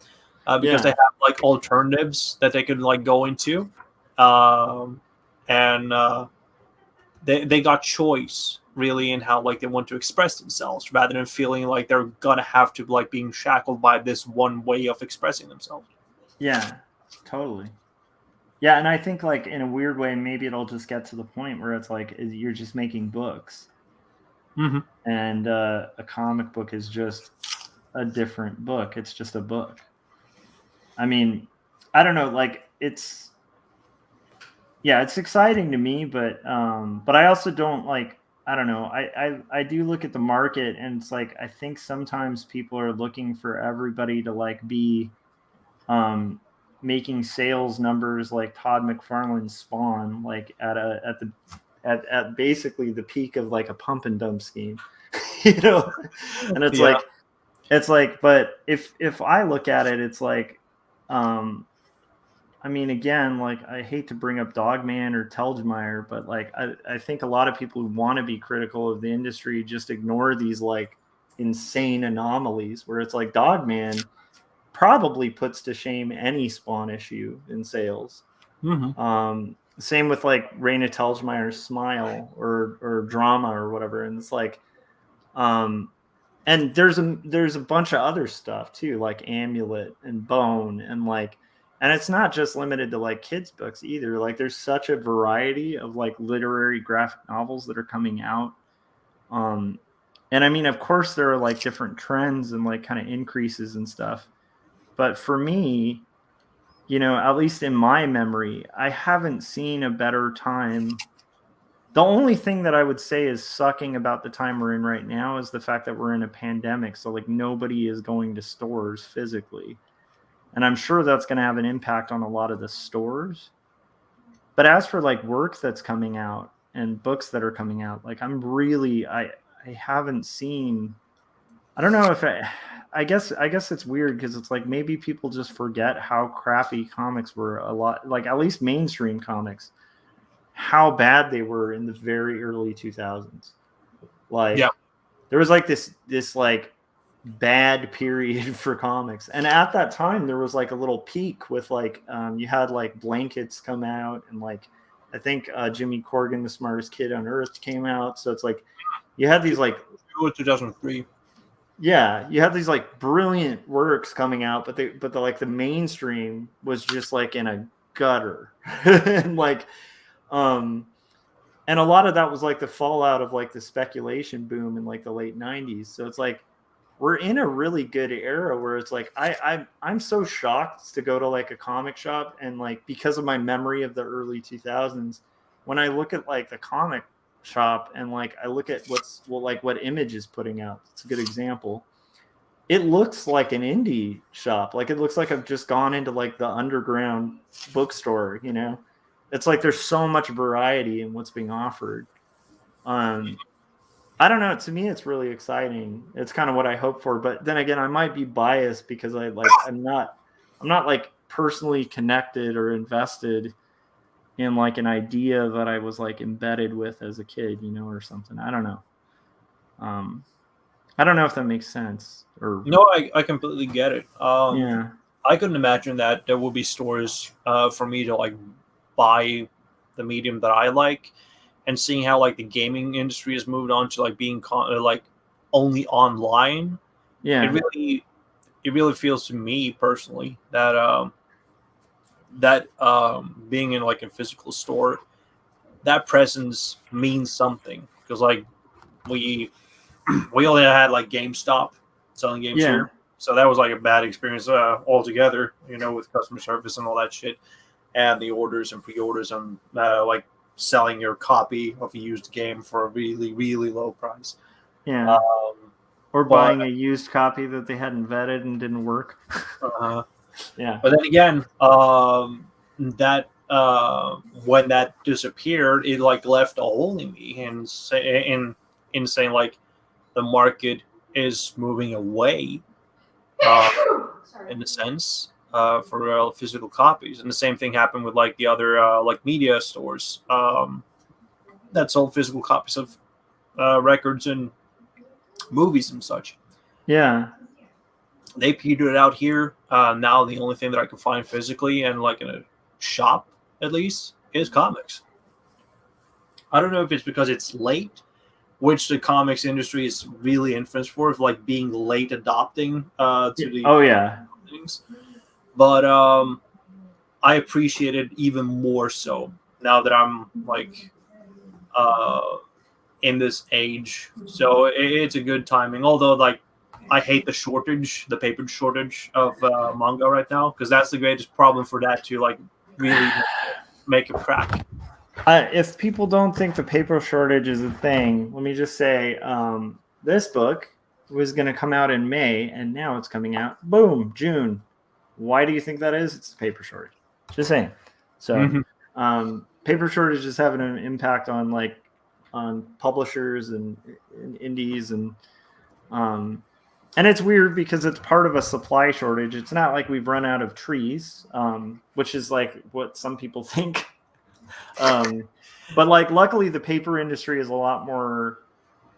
because they yeah, have like alternatives that they could like go into, um, and they got choice really in how like they want to express themselves rather than feeling like they're gonna have to like being shackled by this one way of expressing themselves. yeah, totally. Yeah, and I think like in a weird way, maybe it'll just get to the point where it's like you're just making books, Mm-hmm. and a comic book is just a different book. It's just a book. I mean, I don't know, like it's, yeah, it's exciting to me, but I also don't like, I don't know. I do look at the market and it's like I think sometimes people are looking for everybody to like be um making sales numbers like Todd McFarlane's Spawn, like at basically the peak of like a pump and dump scheme. you know and Yeah. it's like, but if I look at it, it's like, um I mean, again, like I hate to bring up Dogman or Telgemeier, but like I think a lot of people who want to be critical of the industry just ignore these like insane anomalies where it's like Dogman probably puts to shame any Spawn issue in sales. Same with like Raina Telgemeier's Smile or Drama or whatever, and it's like, and there's a bunch of other stuff too, like Amulet and Bone and like, and it's not just limited to like kids books either. Like there's such a variety of like literary graphic novels that are coming out. And I mean, of course, there are like different trends and like kind of increases and stuff. But for me, you know, at least in my memory, I haven't seen a better time. The only thing that I would say is sucking about the time we're in right now is the fact that we're in a pandemic. So like nobody is going to stores physically. And I'm sure that's going to have an impact on a lot of the stores. But as for like work that's coming out and books that are coming out, like I haven't seen, I don't know if I guess it's weird because it's like maybe people just forget how crappy comics were a lot, like at least mainstream comics, how bad they were in the very early 2000s. Like there was like this like bad period for comics, and at that time there was like a little peak with like you had like Blankets come out, and like I think Jimmy Corrigan, The Smartest Kid on Earth, came out. So it's like you had these like 2003. Yeah, you had these like brilliant works coming out, but the like the mainstream was just like in a gutter. And like and a lot of that was like the fallout of like the speculation boom in like the late 90s. So it's like we're in a really good era where it's like I'm so shocked to go to like a comic shop, and like because of my memory of the early 2000s, when I look at like the comic shop and like I look at what Image is putting out, it's a good example. It looks like an indie shop. Like it looks like I've just gone into like the underground bookstore, you know. It's like there's so much variety in what's being offered. I don't know. To me, it's really exciting. It's kind of what I hope for. But then again, I might be biased because I'm not like personally connected or invested in like an idea that I was like embedded with as a kid, you know, or something. I don't know. I don't know if that makes sense. Or No, I completely get it. yeah, I couldn't imagine that there will be stores for me to like buy the medium that I like, and seeing how like the gaming industry has moved on to like being like only online. yeah, It really feels to me personally that being in like a physical store, that presence means something, because like we only had like GameStop selling games yeah, here, so that was like a bad experience altogether, you know, with customer service and all that shit, and the orders and pre-orders and like selling your copy of a used game for a really really low price. yeah. Or But buying a used copy that they hadn't vetted and didn't work. Yeah. But then again, that when that disappeared, it like left a hole in me, and in saying like the market is moving away, in a sense, for physical copies. And the same thing happened with like the other like media stores that sold physical copies of records and movies and such. Yeah. They petered out here. Now the only thing that I can find physically and like in a shop at least is comics. I don't know if it's because it's late, which the comics industry is really infamous for, of like being late adopting to the things. But I appreciate it even more so now that I'm like in this age. So it's a good timing. Although like I hate the paper shortage of manga right now, because that's the greatest problem for that to like really make a crack. If people don't think the paper shortage is a thing, let me just say this book was going to come out in May, and now it's coming out, boom, June. Why do you think that is? It's the paper shortage. Just saying. So paper shortage is having an impact on publishers and indies, and And it's weird because it's part of a supply shortage. It's not like we've run out of trees, which is like what some people think. But like, luckily, the paper industry is a lot more.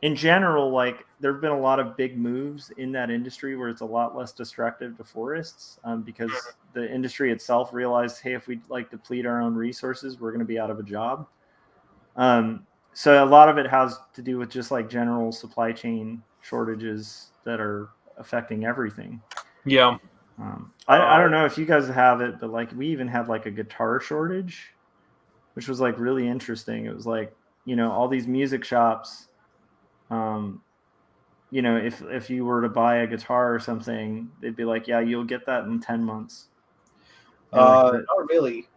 In general, like there have been a lot of big moves in that industry where it's a lot less destructive to forests because the industry itself realized, hey, if we like deplete our own resources, we're going to be out of a job. So a lot of it has to do with just like general supply chain shortages that are affecting everything. Yeah. I don't know if you guys have it, but like we even had like a guitar shortage, which was like really interesting. It was like, all these music shops, if you were to buy a guitar or something, they'd be like, yeah, you'll get that in 10 months. Not really.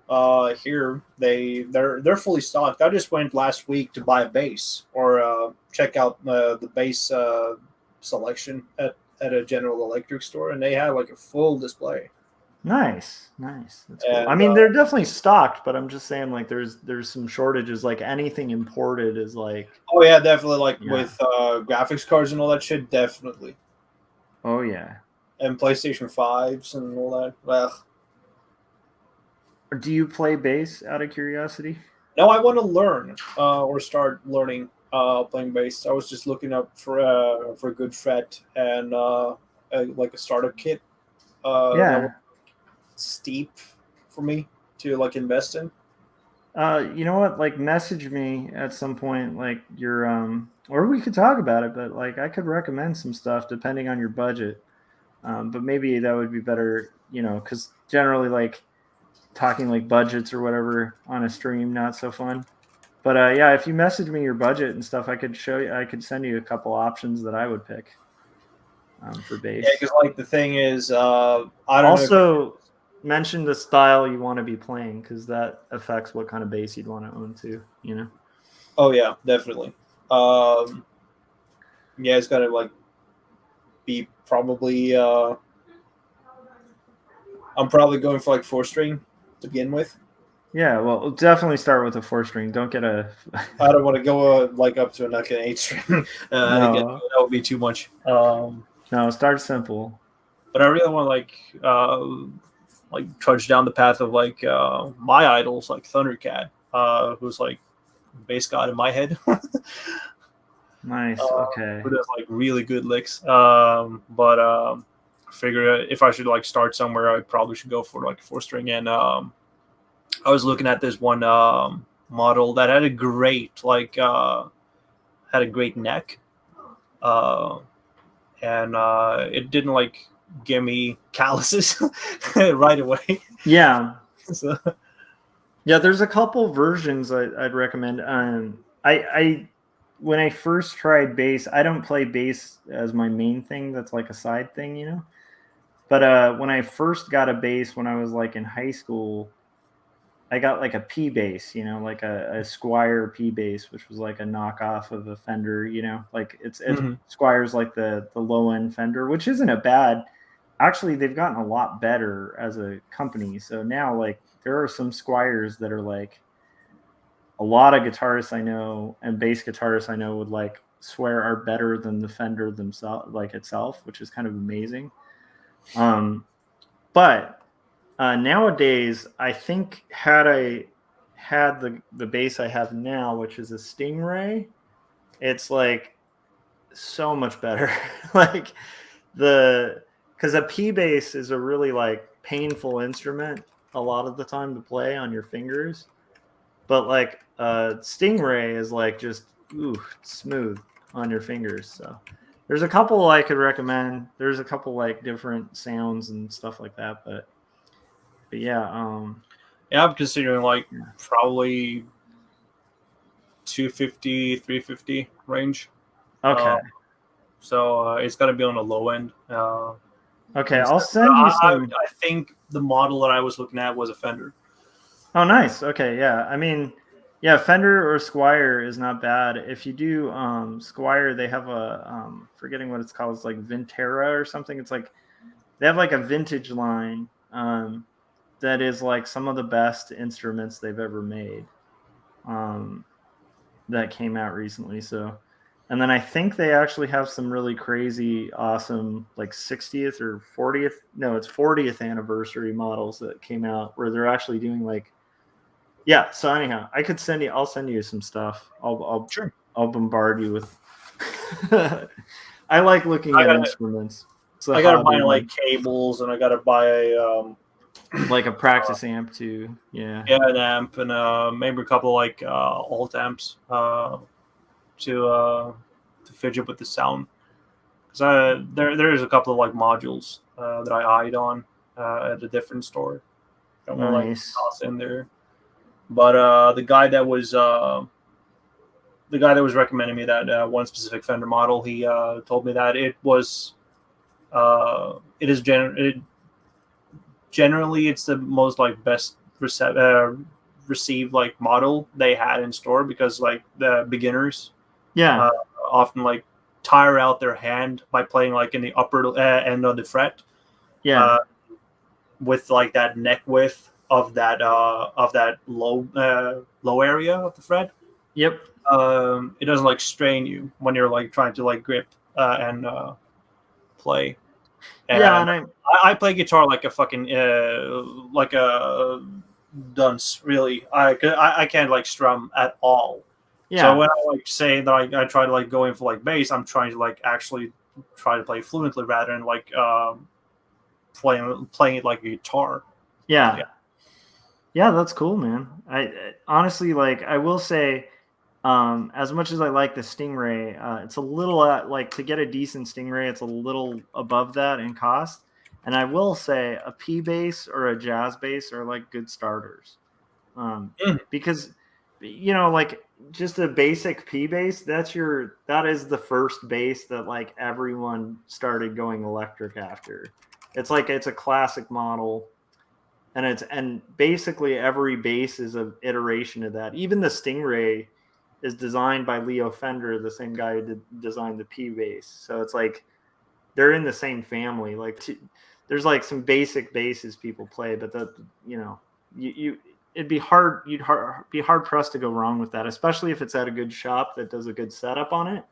Here they're fully stocked. I just went last week to buy a bass or check out the bass selection at a General Electric store, and they had like a full display. Nice. That's cool. And, I mean, they're definitely stocked, but I'm just saying, like, there's some shortages. Like anything imported is like, oh yeah, definitely. Like Yeah. with graphics cards and all that shit, definitely. oh yeah. And PlayStation 5s and all that. Well, Do you play bass out of curiosity? no, I want to learn or start learning playing bass. I was just looking up for a good fret and like a startup kit. That Yeah. was steep for me to like invest in. You know what? Like, message me at some point, like your or we could talk about it. But like, I could recommend some stuff depending on your budget. But maybe that would be better, because generally, like, talking like budgets or whatever on a stream, not so fun. But yeah, if you message me your budget and stuff, I could send you a couple options that I would pick for bass. Yeah, because like the thing is, I don't know. Also, mention the style you want to be playing because that affects what kind of bass you'd want to own too. Oh yeah, definitely. Yeah, it's gotta like be probably. I'm probably going for like 4-string to begin with. Yeah, well, definitely start with a 4-string. Don't get a. I don't want to go like up to like an 8-string. No. That would be too much. No, start simple. But I really want to like trudge down the path of like my idols, like Thundercat, who's like bass god in my head. Nice. Okay. Who does like really good licks. But I figure if I should like start somewhere, I probably should go for like a 4-string. And I was looking at this one model that had a great neck, and it didn't like give me calluses right away. Yeah. So, Yeah, there's a couple versions I'd recommend. I when I first tried bass, I don't play bass as my main thing. That's like a side thing. But when I first got a bass when I was like in high school, I got like a P bass, like a Squire P bass, which was like a knockoff of a Fender. Like it's Squire's like the low end Fender, which isn't a bad. Actually, they've gotten a lot better as a company. So now, like, there are some Squires that are like a lot of guitarists I know and bass guitarists I know would like swear are better than the Fender themselves, like itself, which is kind of amazing. But nowadays, I think had I had the bass I have now, which is a Stingray, it's like so much better. Like because a P bass is a really like painful instrument a lot of the time to play on your fingers, but like Stingray is like just smooth on your fingers. So there's a couple I could recommend. There's a couple like different sounds and stuff like that, but yeah. Yeah, I'm considering like probably 250, 350 range. Okay. So it's got to be on the low end. Okay, I'll send you some. I think the model that I was looking at was a Fender. Oh, nice. Okay, yeah. I mean, yeah, Fender or Squire is not bad. If you do Squire, they have a forgetting what it's called. It's like Vintera or something. It's like they have like a vintage line that is like some of the best instruments they've ever made that came out recently. So And then I think they actually have some really crazy, awesome, like 60th or 40th. No, it's 40th anniversary models that came out where they're actually doing like, yeah. So anyhow, I'll send you some stuff. Sure. I'll bombard you with. I like looking at instruments. I gotta buy like cables, and I gotta buy a like a practice amp too. Yeah. Yeah, an amp and maybe a couple like alt amps to fidget with the sound. Because there is a couple of like modules that I eyed on at a different store. I'm gonna like Nice. toss in there. But the guy that was recommending me that one specific Fender model, he told me that it is generally it's the most like best received like model they had in store, because like the beginners often like tire out their hand by playing like in the upper end of the fret, with like that neck width of that low area of the fret. Yep. It doesn't like strain you when you're like trying to like grip and play. And and I play guitar like a fucking like a dunce. Really, I can't like strum at all. Yeah. So when I like say that I try to like go in for like bass, I'm trying to like actually try to play fluently rather than like playing it like a guitar. Yeah, that's cool, man. I honestly, like, I will say, as much as I like the Stingray, it's a little like, to get a decent Stingray, it's a little above that in cost. And I will say a P bass or a jazz bass are like good starters, because like just a basic P bass, that is the first bass that like everyone started going electric after. It's a classic model. And basically every bass is an iteration of that. Even the Stingray is designed by Leo Fender, the same guy who designed the P bass. So it's like they're in the same family. Like there's like some basic basses people play, but it'd be hard. You'd be hard pressed to go wrong with that, especially if it's at a good shop that does a good setup on it,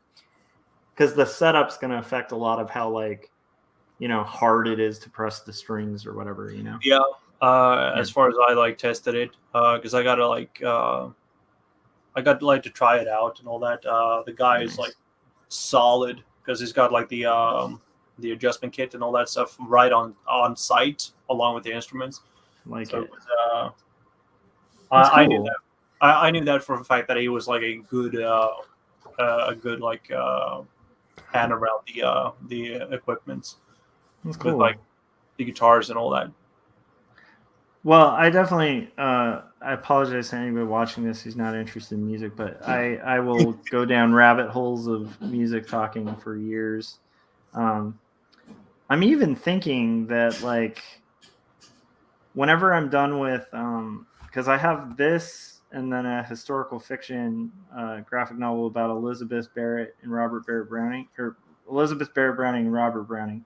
because the setup's going to affect a lot of how like hard it is to press the strings or whatever. Yeah. As far as I like tested it, because I got to try it out and all that. The guy is like solid, because he's got like the adjustment kit and all that stuff right on site along with the instruments. So it was, I knew that. I knew that for a fact that he was like a good like hand around the equipment. That's cool. With like the guitars and all that. Well, I definitely I apologize to anybody watching this who's not interested in music, but I will go down rabbit holes of music talking for years. I'm even thinking that like whenever I'm done with because I have this and then a historical fiction graphic novel about Elizabeth Barrett and Robert Barrett Browning, or Elizabeth Barrett Browning and Robert Browning.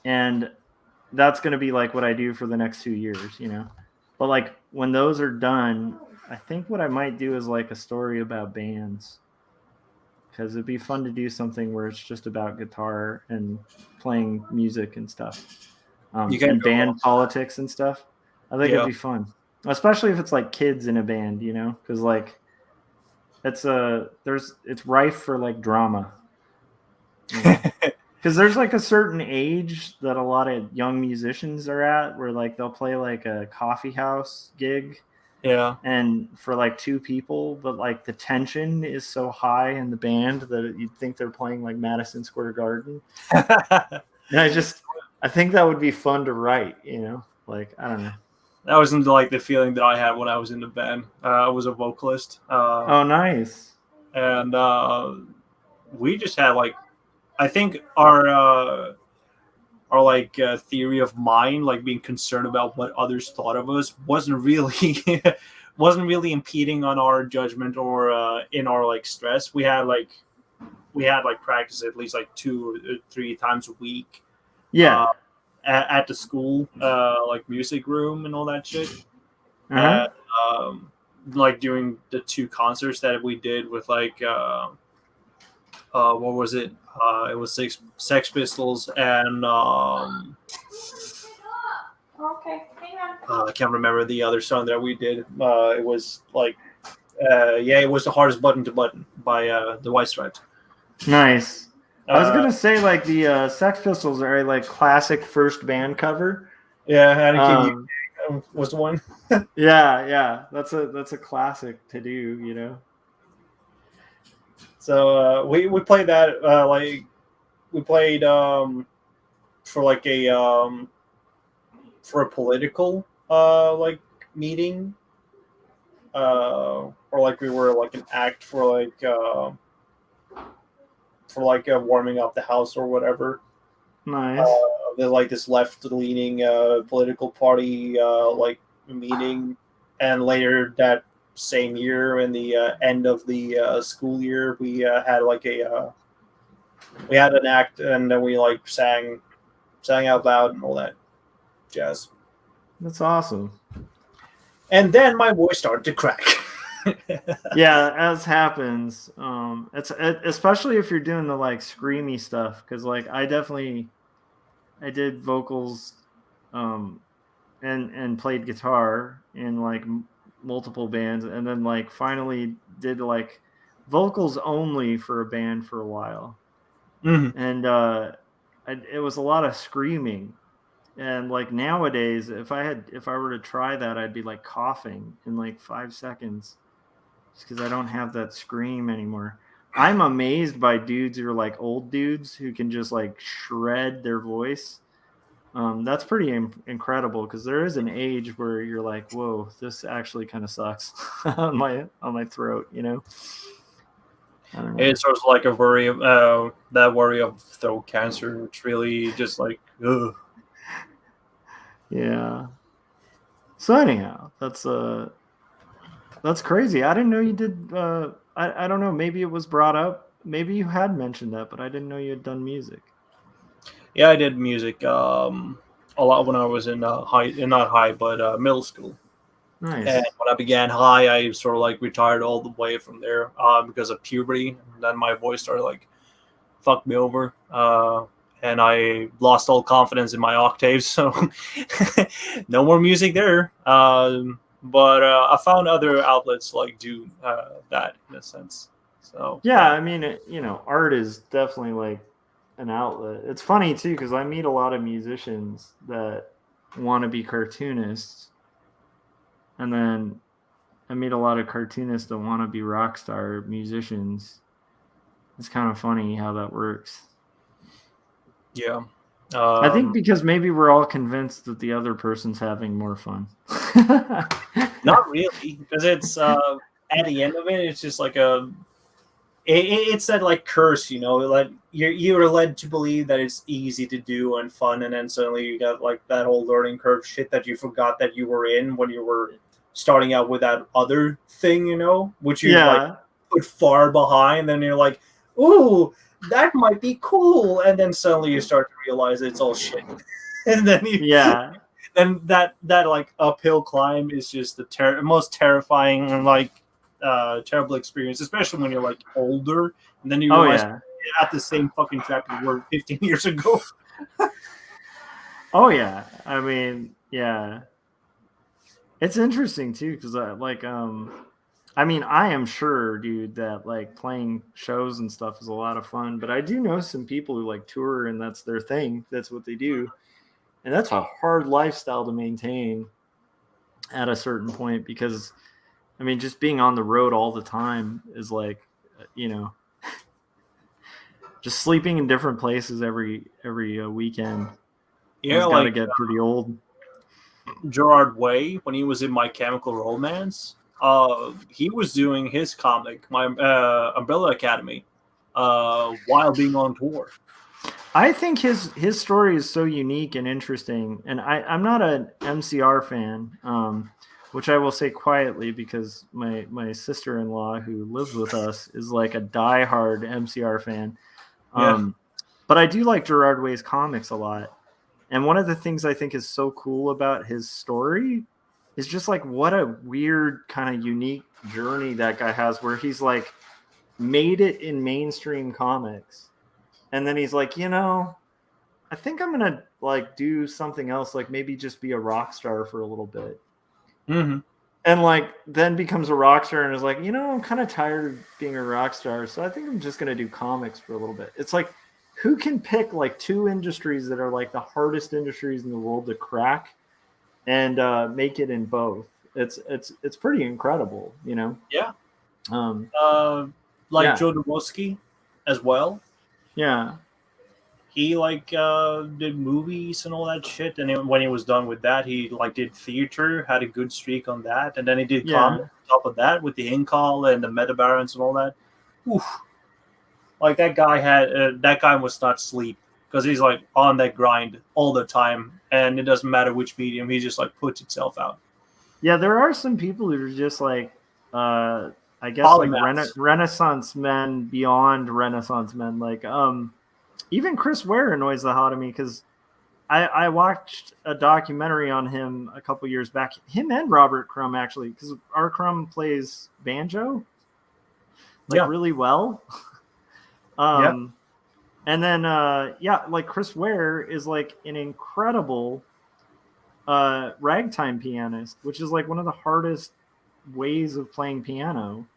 And that's going to be like what I do for the next 2 years, but like when those are done, I think what I might do is like a story about bands, because it'd be fun to do something where it's just about guitar and playing music and stuff, and band politics and stuff. I think it'd be fun, especially if it's like kids in a band, because like it's rife for like drama. Because there's like a certain age that a lot of young musicians are at where like they'll play like a coffee house gig. Yeah. And for like 2 people, but like the tension is so high in the band that you'd think they're playing like Madison Square Garden. And I think that would be fun to write, like, I don't know. That wasn't like the feeling that I had when I was in the band. I was a vocalist. Oh, nice. And we just had like, I think our like theory of mind, like being concerned about what others thought of us, wasn't really impeding on our judgment or in our like stress. We had practice at least like 2 or 3 times a week. Yeah. At the school like music room and all that shit. like during the 2 concerts that we did with like what was it? It was Sex Pistols and Okay, hang on. I can't remember the other song that we did. It was like it was The Hardest Button to Button by the White Stripes. Nice. I was Uh, gonna say like the Sex Pistols are a like classic first band cover. Yeah, Anakin Um, was the one. yeah, that's a classic to do, you know. So we played that like we played for like a for a political like meeting or like we were like an act for warming up the house or whatever. Nice. There's like this left-leaning political party like meeting, and later that same year, in the end of the school year, we had like we had an act, and then we like sang out loud and all that jazz. That's awesome. And then my voice started to crack. Yeah, as happens. Especially if you're doing the like screamy stuff, because like I did vocals, and played guitar in like multiple bands, and then like finally did like vocals only for a band for a while, and it was a lot of screaming. And like nowadays, if I were to try that, I'd be like coughing in like 5 seconds, just because I don't have that scream anymore. I'm amazed by dudes who are like old dudes who can just like shred their voice. That's pretty incredible, because there is an age where you're like, whoa, this actually kind of sucks on my throat, you know. I don't know. It's sort of like a worry of that worry of throat cancer. It's really just like, ugh. Yeah. So anyhow, that's crazy. I didn't know you did. I don't know. Maybe it was brought up. Maybe you had mentioned that, but I didn't know you had done music. Yeah, I did music a lot when I was in not high, but middle school. Nice. And when I began high, I sort of like retired all the way from there because of puberty. And then my voice started like fuck me over, and I lost all confidence in my octaves. So no more music there. But I found other outlets like do that in a sense. So yeah, I mean, art is definitely like an outlet. It's funny too, because I meet a lot of musicians that want to be cartoonists, and then I meet a lot of cartoonists that want to be rock star musicians. It's kind of funny how that works. yeah, I think because maybe we're all convinced that the other person's having more fun. not really, because it's at the end of it, it's just like it's that like curse, like you're led to believe that it's easy to do and fun, and then suddenly you got like that whole learning curve shit that you forgot that you were in when you were starting out with that other thing, which you like put far behind. Then you're like, ooh, that might be cool, and then suddenly you start to realize it's all shit. And then then that like uphill climb is just the most terrifying and like terrible experience, especially when you're like older, and then you realize you're at the same fucking trap you were 15 years ago. Oh yeah, I mean, yeah, it's interesting too, because I mean, I am sure, dude, that like playing shows and stuff is a lot of fun, but I do know some people who like tour and that's their thing. That's what they do. And that's a hard lifestyle to maintain at a certain point, because I mean, just being on the road all the time is like, just sleeping in different places every weekend. Yeah, it's got to get pretty old. Gerard Way, when he was in My Chemical Romance, he was doing his comic, My Umbrella Academy, while being on tour. I think his story is so unique and interesting, and I'm not an MCR fan, which I will say quietly, because my sister-in-law who lives with us is like a diehard MCR fan. But I do like Gerard Way's comics a lot, and one of the things I think is so cool about his story is just like what a weird kind of unique journey that guy has, where he's like made it in mainstream comics, and then he's like, I think I'm gonna like do something else, like maybe just be a rock star for a little bit. Mm-hmm. And like then becomes a rock star and is like, I'm kind of tired of being a rock star, so I think I'm just gonna do comics for a little bit. It's like, who can pick like two industries that are like the hardest industries in the world to crack and make it in both? It's pretty incredible, Yeah. Yeah. Joe Domowski as well. Yeah. He did movies and all that shit, and when he was done with that, he did theater, had a good streak on that, and then he did comics on top of that with the Inkall and the Meta Barons and all that. Oof. Like that guy must not sleep, because he's like on that grind all the time, and it doesn't matter which medium, he just like puts itself out. Yeah, there are some people who are just like I guess like Renaissance men beyond Renaissance men, like even Chris Ware annoys the hell out of me, because I watched a documentary on him a couple years back. Him and Robert Crumb, actually, because R. Crumb plays banjo really well. And then like Chris Ware is like an incredible ragtime pianist, which is like one of the hardest ways of playing piano.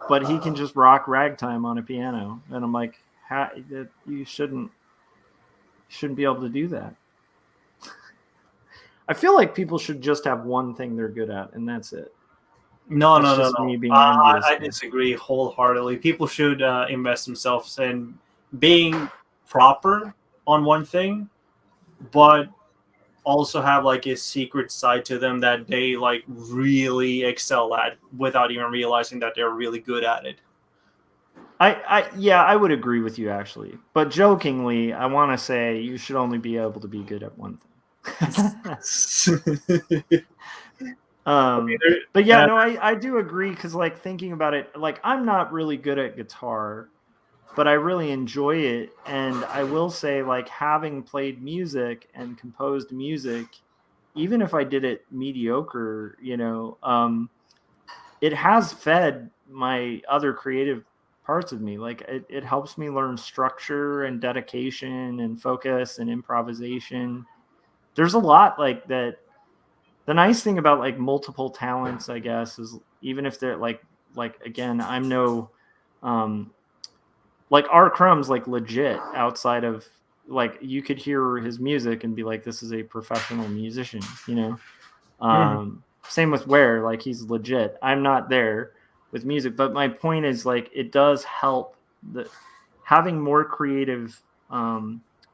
But he can just rock ragtime on a piano, and I'm like, you shouldn't be able to do that. I feel like people should just have one thing they're good at, and that's it. No. I disagree wholeheartedly. People should invest themselves in being proper on one thing, but also have like a secret side to them that they like really excel at without even realizing that they're really good at it. I would agree with you, actually, but jokingly, I want to say you should only be able to be good at one thing. But yeah, no, I do agree, because like thinking about it, like I'm not really good at guitar, but I really enjoy it. And I will say, like, having played music and composed music, even if I did it mediocre, it has fed my other creative parts of me. Like it helps me learn structure and dedication and focus and improvisation. There's a lot like that. The nice thing about like multiple talents, I guess, is even if they're like again, I'm no like R. Crumb's like legit outside of like, you could hear his music and be like, this is a professional musician, Same with Ware, like he's legit. I'm not there with music, but my point is like it does help. Having more creative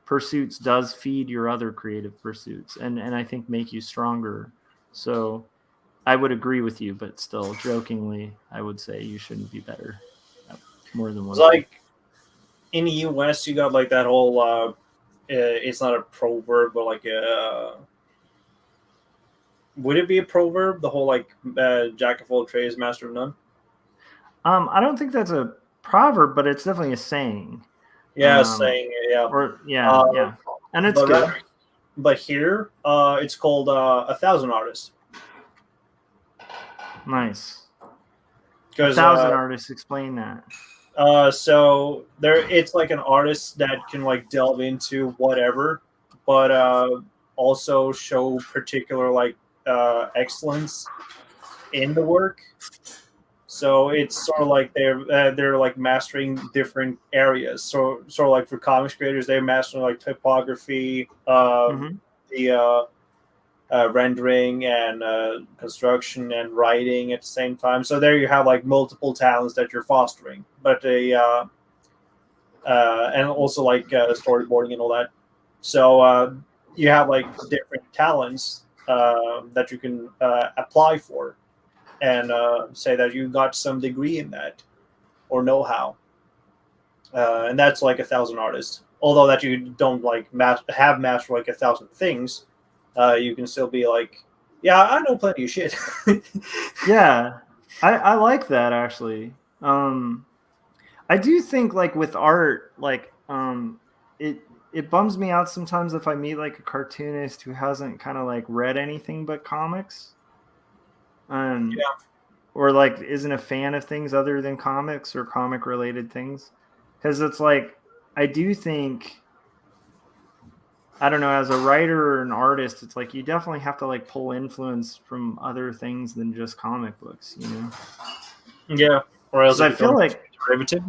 pursuits does feed your other creative pursuits, and I think make you stronger. So I would agree with you, but still, jokingly, I would say you shouldn't be better at more than one. It's like in the US, you got like that whole it's not a proverb, but like would it be a proverb? The whole like jack of all trades, master of none. I don't think that's a proverb, but it's definitely a saying. Yeah, saying, yeah. Or yeah, and it's good. But here, it's called 1,000 artists. Nice. 1,000 artists. Explain that. So it's like an artist that can like delve into whatever, but also show particular like excellence in the work. So it's sort of like they're like mastering different areas. So sort of like for comics creators, they're mastering like typography, the rendering and construction and writing at the same time. So there you have like multiple talents that you're fostering, but and also like storyboarding and all that. So you have like different talents that you can apply for, and say that you got some degree in that or know-how, and that's like 1,000 artists. Although that you don't like have mastered like 1,000 things, you can still be like, yeah, I know plenty of shit. Yeah, I like that, actually. I do think like with art, like it bums me out sometimes if I meet like a cartoonist who hasn't kind of like read anything but comics. or like isn't a fan of things other than comics or comic related things. Because it's like, I do think, I don't know, as a writer or an artist, it's like you definitely have to like pull influence from other things than just comic books, you know? Yeah. Or else Because I feel like, derivative.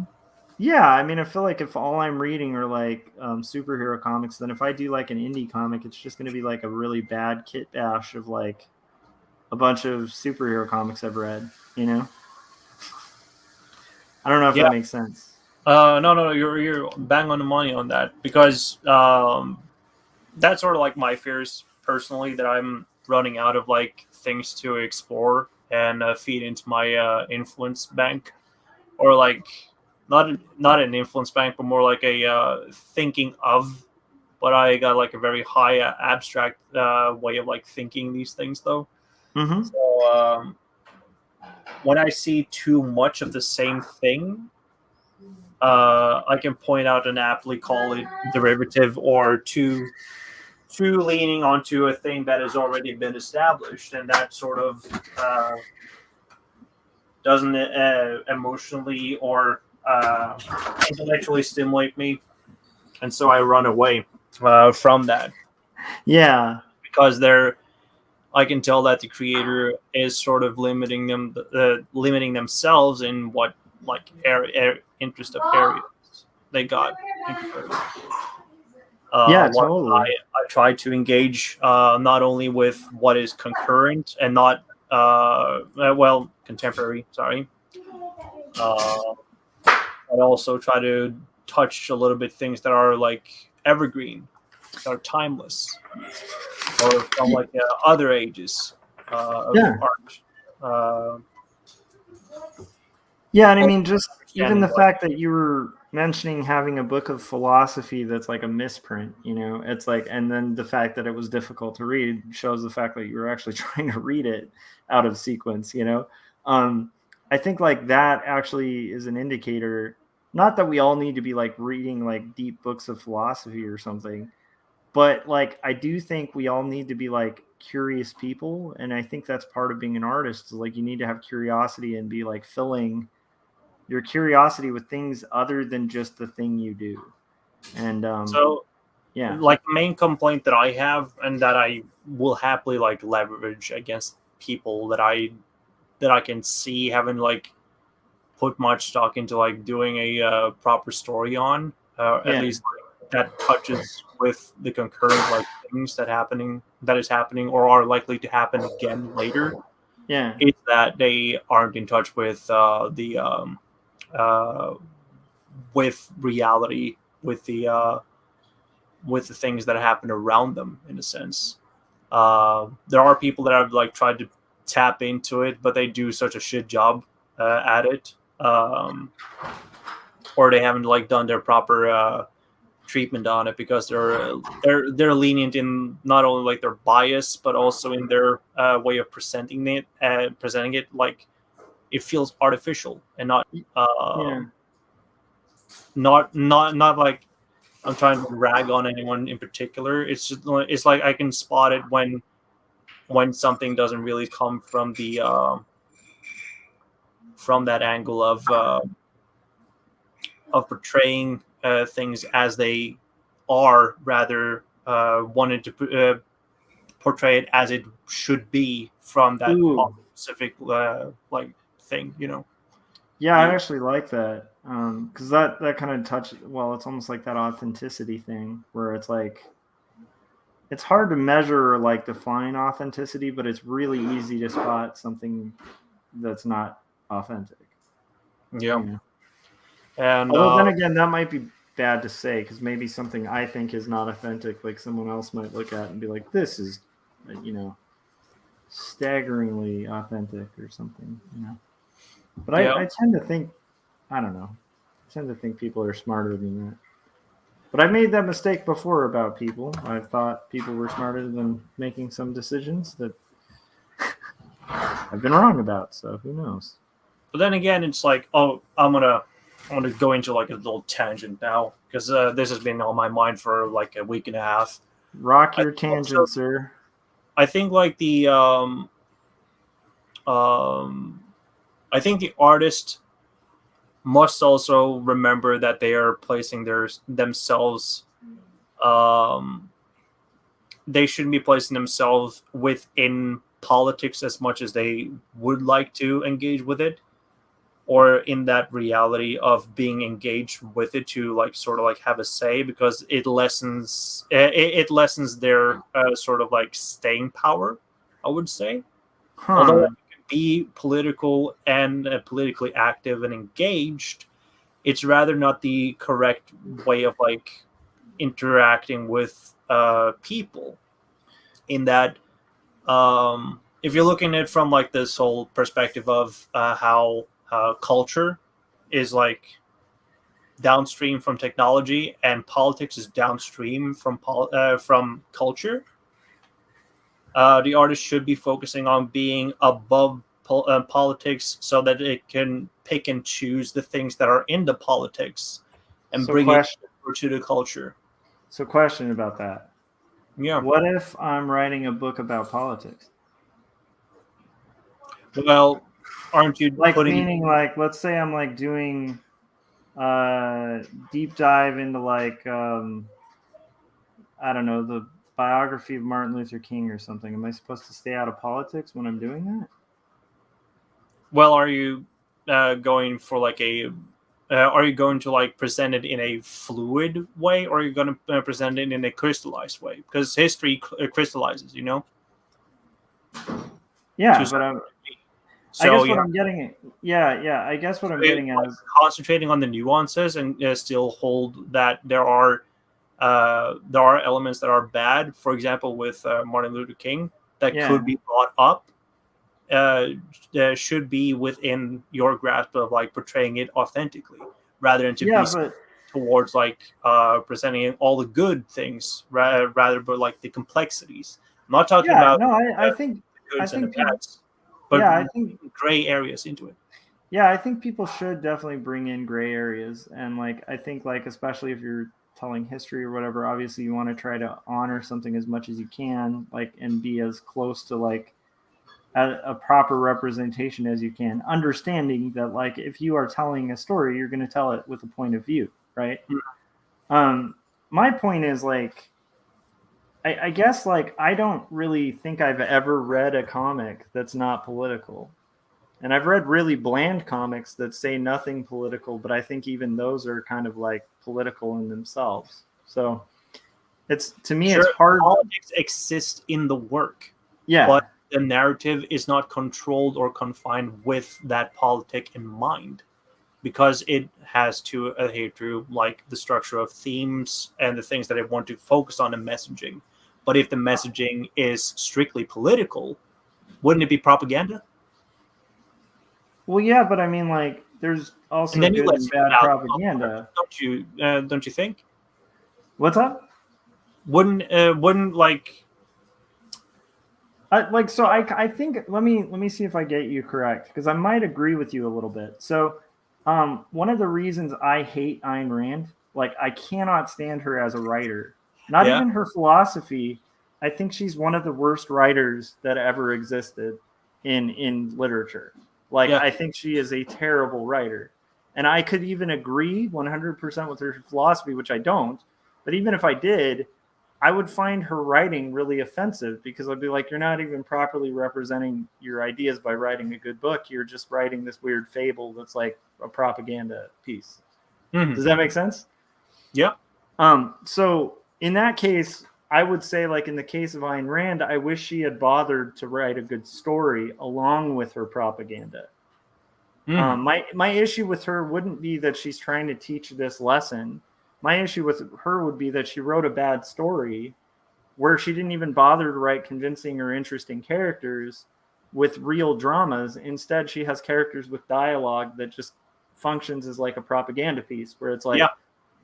yeah, I mean, I feel like if all I'm reading are like superhero comics, then if I do like an indie comic, it's just going to be like a really bad kit bash of like a bunch of superhero comics I've read, you know? I don't know if that makes sense. No, you're bang on the money on that, because that's sort of like my fears personally, that I'm running out of like things to explore and feed into my influence bank, or like not an influence bank, but more like a thinking of. But I got like a very high abstract way of like thinking these things, though. Mm-hmm. So when I see too much of the same thing, I can point out and aptly call it derivative, or too leaning onto a thing that has already been established, and that sort of doesn't emotionally or intellectually stimulate me, and so I run away from that. Yeah, Because I can tell that the creator is sort of limiting themselves in what like interest of areas they got interested in. yeah, What totally. I try to engage not only with what is concurrent and not contemporary. Sorry, I also try to touch a little bit things that are like evergreen, that are timeless, or from like other ages of Yeah. art. Yeah, and I mean, just even Understanding the what. fact that you were mentioning having a book of philosophy that's like a misprint, you know, it's like, and then the fact that it was difficult to read shows the fact that you were actually trying to read it out of sequence, you know. I think like that actually is an indicator, not that we all need to be like reading like deep books of philosophy or something, but like I do think we all need to be like curious people, and I think that's part of being an artist, is like you need to have curiosity and be like filling your curiosity with things other than just the thing you do. And So, yeah, like, the main complaint that I have, and that I will happily like leverage against people that I can see haven't like put much stock into like doing a proper story on, at yeah, least like, that touches with the concurrent like things that is happening or are likely to happen again later, yeah, is that they aren't in touch uh, with reality, with the things that happen around them, in a sense. There are people that have like tried to tap into it, but they do such a shit job at it, or they haven't like done their proper treatment on it, because they're lenient in not only like their bias, but also in their way of presenting it like it feels artificial and yeah, not like I'm trying to rag on anyone in particular. It's like I can spot it when something doesn't really come from the from that angle of portraying things as they are, rather wanted to portray it as it should be from that ooh, specific like thing, you know. yeah. I actually like that because that kind of touches. Well, it's almost like that authenticity thing where it's like it's hard to measure or like define authenticity, but it's really easy to spot something that's not authentic. Yeah. You know? And Although then again, that might be bad to say because maybe something I think is not authentic, like someone else might look at and be like, "This is, you know, staggeringly authentic" or something. You know. But yeah. I tend to think, I don't know, I tend to think people are smarter than that. But I made that mistake before about people. I thought people were smarter than making some decisions that I've been wrong about. So who knows? But then again, it's like, oh, I'm gonna go into like a little tangent now, because this has been on my mind for like a week and a half. Rock I your think also, tangent, sir. I think like I think the artist must also remember that they are placing themselves. They shouldn't be placing themselves within politics as much as they would like to engage with it, or in that reality of being engaged with it to like sort of like have a say, because it lessens their sort of like staying power, I would say. Although Huh. you can be political and politically active and engaged, it's rather not the correct way of like interacting with people. In that, if you're looking at it from like this whole perspective of how culture is like downstream from technology and politics is downstream from culture, the artist should be focusing on being above politics so that it can pick and choose the things that are in the politics and So bring it question. over to the culture. So question about that. Yeah. What if I'm writing a book about politics? Well, aren't you Like putting meaning like let's say I'm like doing deep dive into like I don't know, the biography of Martin Luther King or something. Am I supposed to stay out of politics when I'm doing that? Well, are you going for like a are you going to like present it in a fluid way, or are you going to present it in a crystallized way? Because history crystallizes, you know. Yeah, To but some I degree. guess So what yeah, I'm getting at, yeah, I guess what I'm getting at like is concentrating on the nuances and still hold that there are elements that are bad. For example, with Martin Luther King, that yeah. could be brought up. Should be within your grasp of like portraying it authentically, rather than to Yeah, be but towards like presenting all the good things, rather but like the complexities. I'm not talking yeah, about no, I the think goods and the people bads, but yeah, I think gray areas into it. yeah, I think people should definitely bring in gray areas. And like I think like especially if you're telling history or whatever, obviously you want to try to honor something as much as you can, like and be as close to like a proper representation as you can, understanding that like if you are telling a story, you're going to tell it with a point of view, right? Um, my point is like I guess like I don't really think I've ever read a comic that's not political. And I've read really bland comics that say nothing political, but I think even those are kind of like political in themselves. So it's to me it's Sure, hard. politics exists in the work, Yeah. but the narrative is not controlled or confined with that politic in mind, because it has to adhere to like the structure of themes and the things that it want to focus on in messaging. But if the messaging is strictly political, wouldn't it be propaganda? Well, yeah, but I mean like there's And also then you good let and people bad out, propaganda. don't you? Don't you think? What's up? Wouldn't like Like so I think let me see if I get you correct because I might agree with you a little bit. So one of the reasons I hate Ayn Rand, like I cannot stand her as a writer. Not yeah even her philosophy. I think she's one of the worst writers that ever existed in literature. Like yeah I think she is a terrible writer. And I could even agree 100% with her philosophy, which I don't. But even if I did, I would find her writing really offensive because I'd be like, you're not even properly representing your ideas by writing a good book. You're just writing this weird fable that's like a propaganda piece. Mhm. Does that make sense? yeah So in that case, I would say, like in the case of Ayn Rand, I wish she had bothered to write a good story along with her propaganda. Mhm. My issue with her wouldn't be that she's trying to teach this lesson. My issue with her would be that she wrote a bad story where she didn't even bother to write convincing or interesting characters with real dramas. Instead, she has characters with dialogue that just functions as like a propaganda piece where it's yeah like,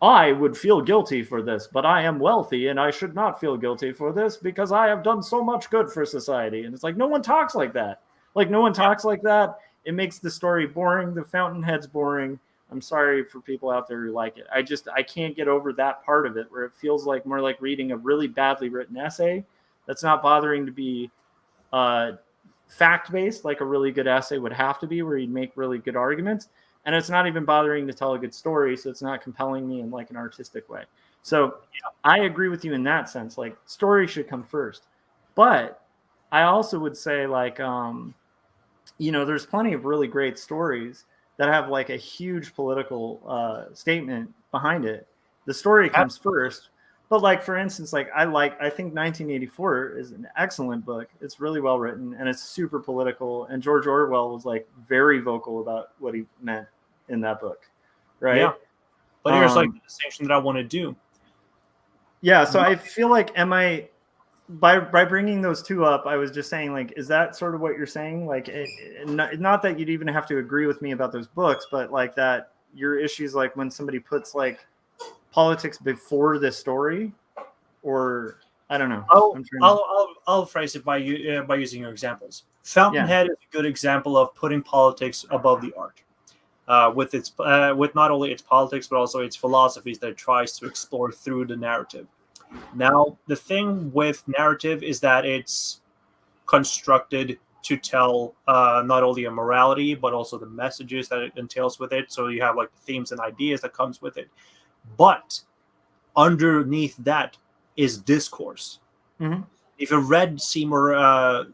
I would feel guilty for this, but I am wealthy and I should not feel guilty for this because I have done so much good for society. And it's like, no one talks like that. Like, no one talks like that. It makes the story boring. The Fountainhead's boring. I'm sorry for people out there who like it. I can't get over that part of it where it feels like more like reading a really badly written essay that's not bothering to be fact-based, like a really good essay would have to be, where you'd make really good arguments. And it's not even bothering to tell a good story, so it's not compelling me in like an artistic way. So I agree with you in that sense. Like, story should come first. But I also would say, like, there's plenty of really great stories that have like a huge political statement behind it. The story comes first. But like, for instance, like I think 1984 is an excellent book. It's really well written and it's super political. And George Orwell was like very vocal about what he meant in that book, right? Yeah. But here's like the distinction that I want to do. Yeah, so I feel like, by bringing those two up, I was just saying, like, is that sort of what you're saying? Like, not that you'd even have to agree with me about those books, but like that your issues, like when somebody puts like politics before the story, or I don't know. I'll phrase it by using your examples. Fountainhead is a good example of putting politics above the art, with not only its politics but also its philosophies that it tries to explore through the narrative. Now, the thing with narrative is that it's constructed to tell not only a morality but also the messages that it entails with it. So you have like the themes and ideas that comes with it. But underneath that is discourse. Mm-hmm. If you read Seymour,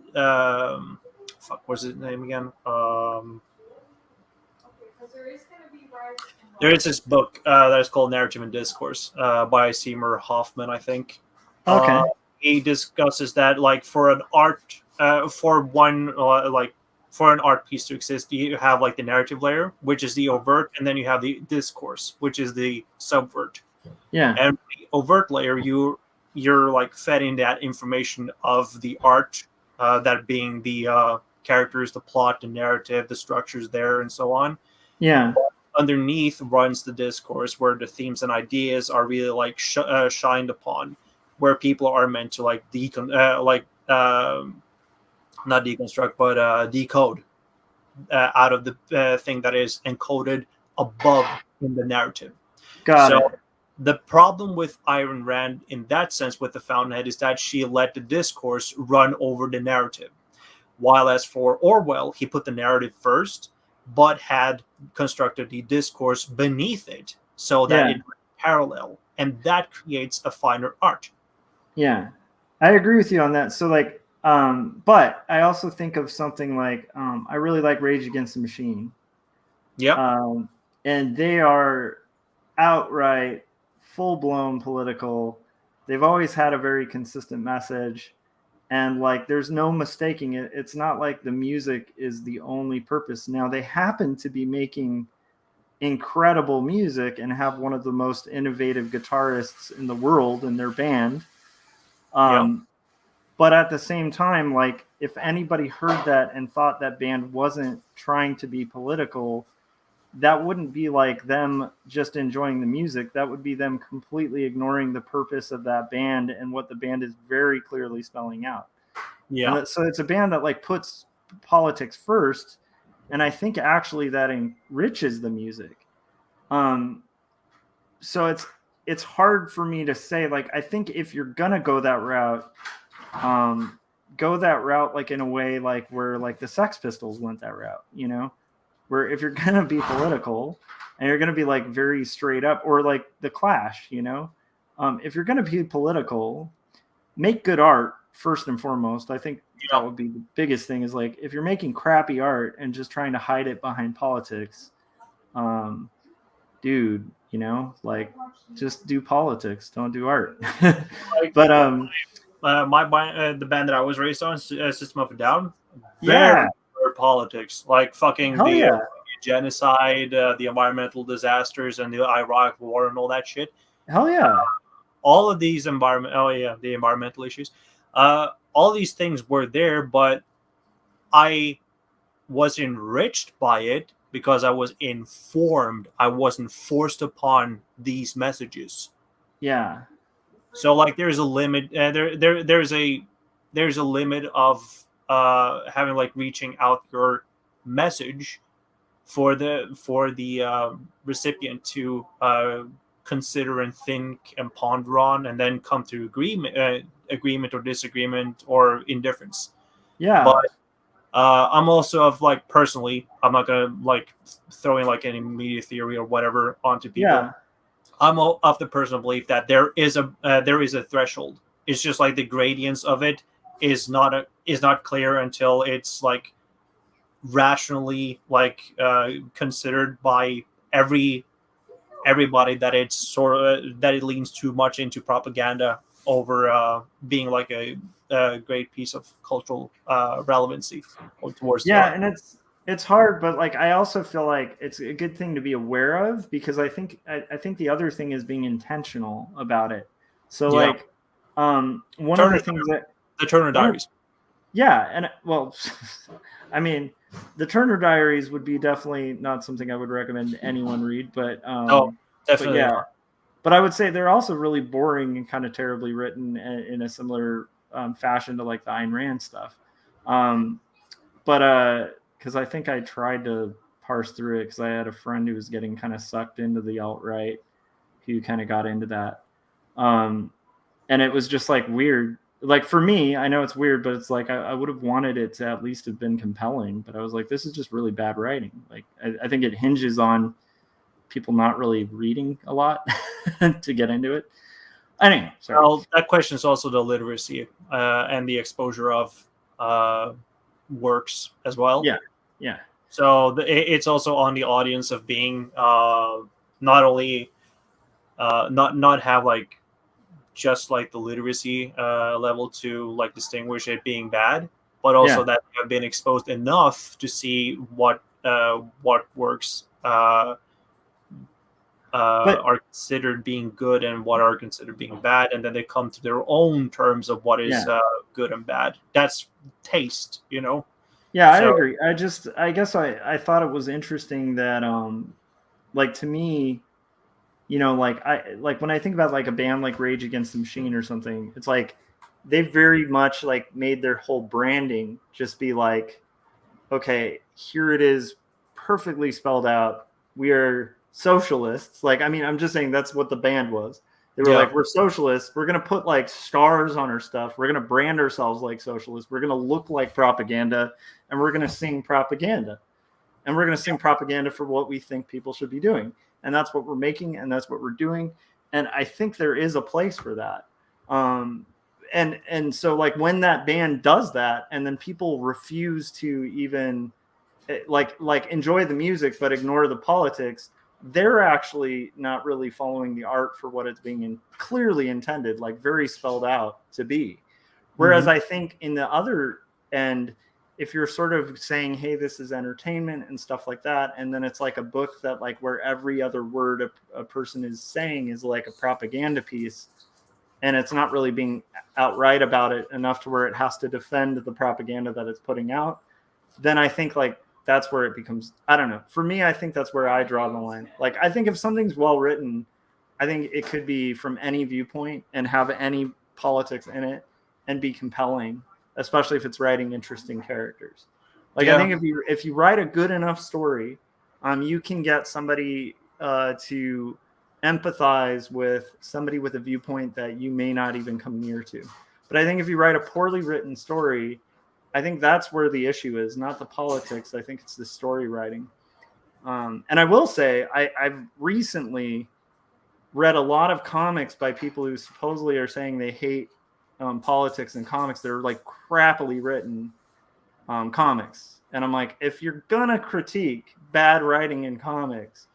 what's his name again? There is this book that is called Narrative and Discourse by Seymour Hoffman, I think. Okay. He discusses that, like, for an art piece to exist, you have like the narrative layer, which is the overt, and then you have the discourse, which is the subvert. Yeah. And the overt layer, you're like fed in that information of the art, that being the characters, the plot, the narrative, the structures there, and so on. Yeah. But underneath runs the discourse, where the themes and ideas are really like shined upon, where people are meant to like not deconstruct, but decode out of the thing that is encoded above in the narrative. Got it. The problem with Ayn Rand in that sense with the Fountainhead is that she let the discourse run over the narrative. While as for Orwell, he put the narrative first, but had constructed the discourse beneath it so that it parallel, and that creates a finer art. Yeah, I agree with you on that. So like, but I also think of something like, I really like Rage Against the Machine. Yeah. And they are outright full-blown political. They've always had a very consistent message, and like there's no mistaking it. It's not like the music is the only purpose. Now they happen to be making incredible music and have one of the most innovative guitarists in the world in their band. But at the same time, like if anybody heard that and thought that band wasn't trying to be political, that wouldn't be like them just enjoying the music. That would be them completely ignoring the purpose of that band and what the band is very clearly spelling out. Yeah. So it's a band that like puts politics first, and I think actually that enriches the music. So it's hard for me to say, like, I think if you're gonna go that route like in a way like where like the Sex Pistols went that route, you know, where if you're gonna be political and you're gonna be like very straight up, or like the Clash, you know, if you're gonna be political, make good art first and foremost. I think that would be the biggest thing, is like if you're making crappy art and just trying to hide it behind politics, dude, you know, like just do politics, don't do art. But the band that I was raised on, System of a Down, very politics, like fucking genocide, the environmental disasters, and the Iraq War, and all that shit. Hell yeah! All of these the environmental issues. All these things were there, but I was enriched by it because I was informed. I wasn't forced upon these messages. Yeah. So like there's a limit. There's a limit of having like reaching out your message for the recipient to consider and think and ponder on, and then come to agreement or disagreement or indifference. Yeah. But I'm also of like personally, I'm not gonna like throw in like any media theory or whatever onto people. Yeah. I'm of the personal belief that there is a threshold. It's just like the gradients of it is not clear until it's like rationally like considered by everybody that it's sort of that it leans too much into propaganda over being like a great piece of cultural relevancy towards Yeah, and it's hard, but like I also feel like it's a good thing to be aware of, because I think the other thing is being intentional about it. So Yeah. like one of the things that the Turner Diaries. Yeah, and well, I mean, the Turner Diaries would be definitely not something I would recommend anyone read, but Definitely but yeah, not. but I would say they're also really boring and kind of terribly written in a similar fashion to like the Ayn Rand stuff. But because I think I tried to parse through it because I had a friend who was getting kind of sucked into the alt-right, who kind of got into that. And it was just like weird. Like for me, I know it's weird, but it's like I would have wanted it to at least have been compelling. But I was like, this is just really bad writing. Like I think it hinges on people not really reading a lot to get into it. Anyway, sorry. Well, that question is also the literacy and the exposure of works as well. Yeah. So it's also on the audience of being not only not have like just like the literacy level to like distinguish it being bad, but also that they have been exposed enough to see what works are considered being good and what are considered being bad, and then they come to their own terms of what is good and bad. That's taste, you know. Yeah, I agree. I guess I thought it was interesting that like to me, you know, like when I think about like a band like Rage Against the Machine or something, it's like they very much like made their whole branding just be like, okay, here it is, perfectly spelled out. We are socialists. Like, I mean, I'm just saying that's what the band was. They were like, we're socialists. We're going to put like stars on our stuff. We're going to brand ourselves like socialists. We're going to look like propaganda, and we're going to sing propaganda. And we're going to sing propaganda for what we think people should be doing. And that's what we're making, and that's what we're doing. And I think there is a place for that. And so like when that band does that, and then people refuse to even like enjoy the music but ignore the politics, they're actually not really following the art for what it's being clearly intended, like very spelled out to be. Whereas I think in the other end, if you're sort of saying, hey, this is entertainment and stuff like that, and then it's like a book that like where every other word a person is saying is like a propaganda piece, and it's not really being outright about it enough to where it has to defend the propaganda that it's putting out, then I think like that's where it becomes, I don't know. For me, I think that's where I draw the line. Like, I think if something's well written, I think it could be from any viewpoint and have any politics in it and be compelling, especially if it's writing interesting characters. Like, I think if you write a good enough story, you can get somebody to empathize with somebody with a viewpoint that you may not even come near to. But I think if you write a poorly written story, I think that's where the issue is, not the politics. I think it's the story writing. And I will say, I've recently read a lot of comics by people who supposedly are saying they hate politics and comics. They're like crappily written comics. And I'm like, if you're going to critique bad writing in comics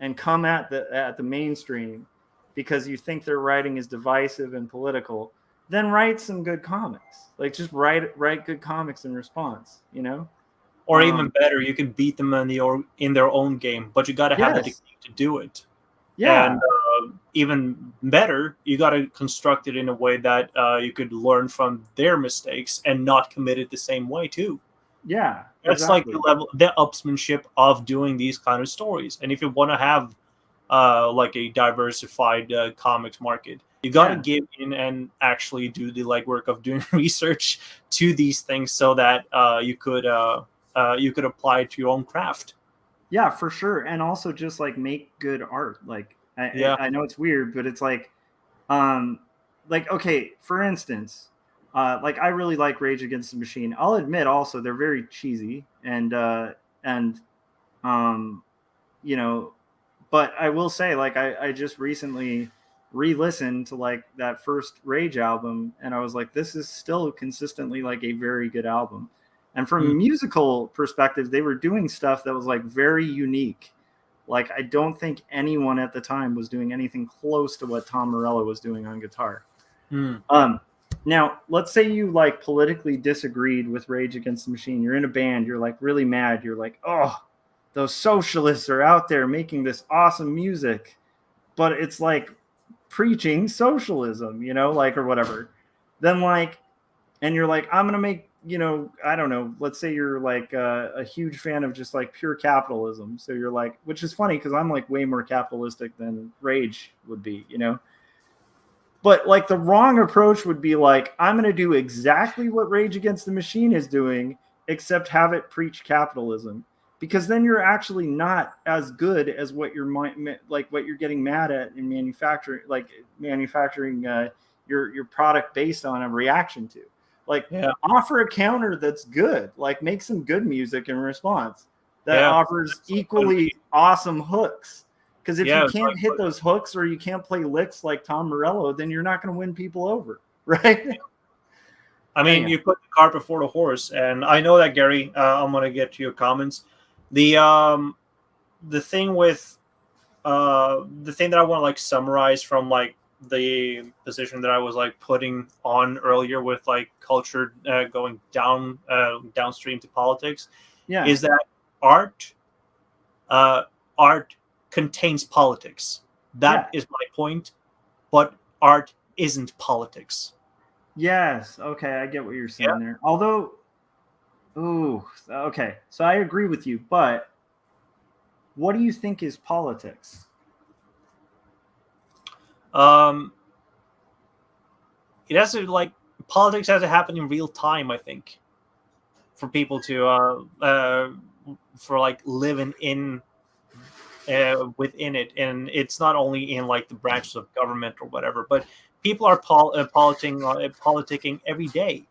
and come at the mainstream because you think their writing is divisive and political, then write some good comics. Like, just write good comics in response, you know? Or even better, you can beat them in their own game, but you got to have the technique to do it. Yeah. And even better, you got to construct it in a way that you could learn from their mistakes and not commit it the same way too. Yeah. That's exactly. Like the upsmanship of doing these kind of stories. And if you want to have like a diversified comics market, you got to give in and actually do the legwork of doing research to these things so that you could apply it to your own craft. Yeah, for sure. And also just like make good art. Like I know it's weird, but it's like okay, for instance, like I really like Rage Against the Machine. I'll admit also they're very cheesy and you know, but I will say like I just recently re-listened to like that first Rage album and I was like, this is still consistently like a very good album. And from a musical perspective, they were doing stuff that was like very unique. Like I don't think anyone at the time was doing anything close to what Tom Morello was doing on guitar. Now, let's say you like politically disagreed with Rage Against the Machine. You're in a band. You're like really mad. You're like, oh, those socialists are out there making this awesome music, but it's like preaching socialism, you know, like or whatever. Then like, and you're like, I'm gonna make, you know, I don't know. Let's say you're like a huge fan of just like pure capitalism. So you're like, which is funny because I'm like way more capitalistic than Rage would be, you know. But like the wrong approach would be like, I'm going to do exactly what Rage Against the Machine is doing, except have it preach capitalism, because then you're actually not as good as what you're like what you're getting mad at in manufacturing, like manufacturing your product based on a reaction to. Like offer a counter that's good, like make some good music in response that offers equally awesome hooks. Because if you can't hit those hooks or you can't play licks like Tom Morello, then you're not going to win people over, right? I mean, you put the cart before the horse, and I know that, Gary. I'm going to get to your comments. The thing with the thing that I want to like summarize from like the position that I was like putting on earlier with like culture going downstream to politics, is that art contains politics. That is my point, but art isn't politics. Yes. Okay, I get what you're saying there. Although, okay, so I agree with you, but what do you think is politics? It has to like politics has to happen in real time, I think, for people to for like living in within it, and it's not only in like the branches of government or whatever, but people are politicking every day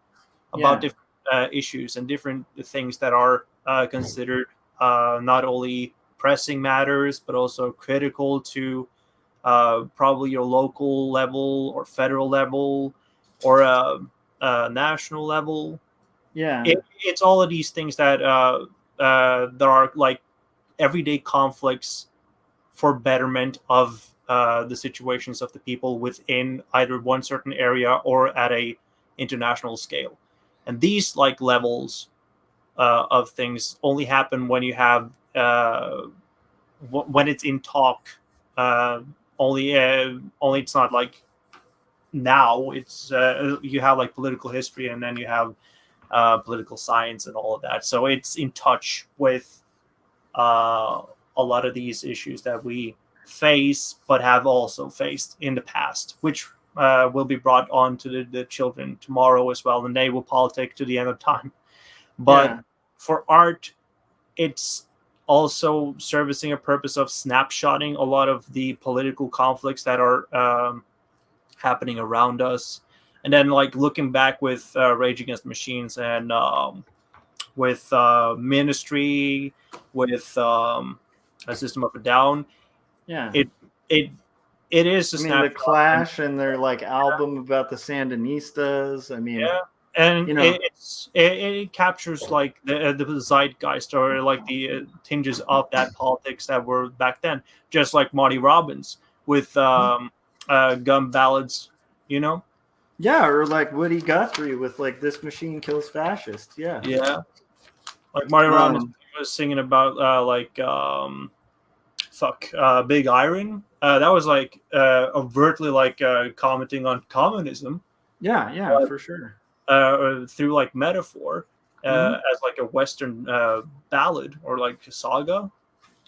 about different issues and different things that are considered not only pressing matters but also critical to probably your local level or federal level or national level. It's all of these things that there are like everyday conflicts for betterment of the situations of the people within either one certain area or at a international scale. And these like levels of things only happen when you have when it's in talk. Only it's not like now. It's you have like political history, and then you have political science and all of that. So it's in touch with a lot of these issues that we face, but have also faced in the past, which will be brought on to the children tomorrow as well, and they will politic to the end of time. But for art, it's also servicing a purpose of snapshotting a lot of the political conflicts that are happening around us, and then like looking back with Rage Against the Machines and with Ministry, with a System of a Down. It is. The Clash and their like album about the Sandinistas. I mean, and you know, it captures like the zeitgeist or like the tinges of that politics that were back then, just like Marty Robbins with gun ballads, you know. Yeah, or like Woody Guthrie with like This Machine Kills Fascists. Yeah. Like Marty Robbins was singing about Big Iron. That was like overtly like commenting on communism. Yeah, for sure. Through like metaphor, as like a Western ballad or like a saga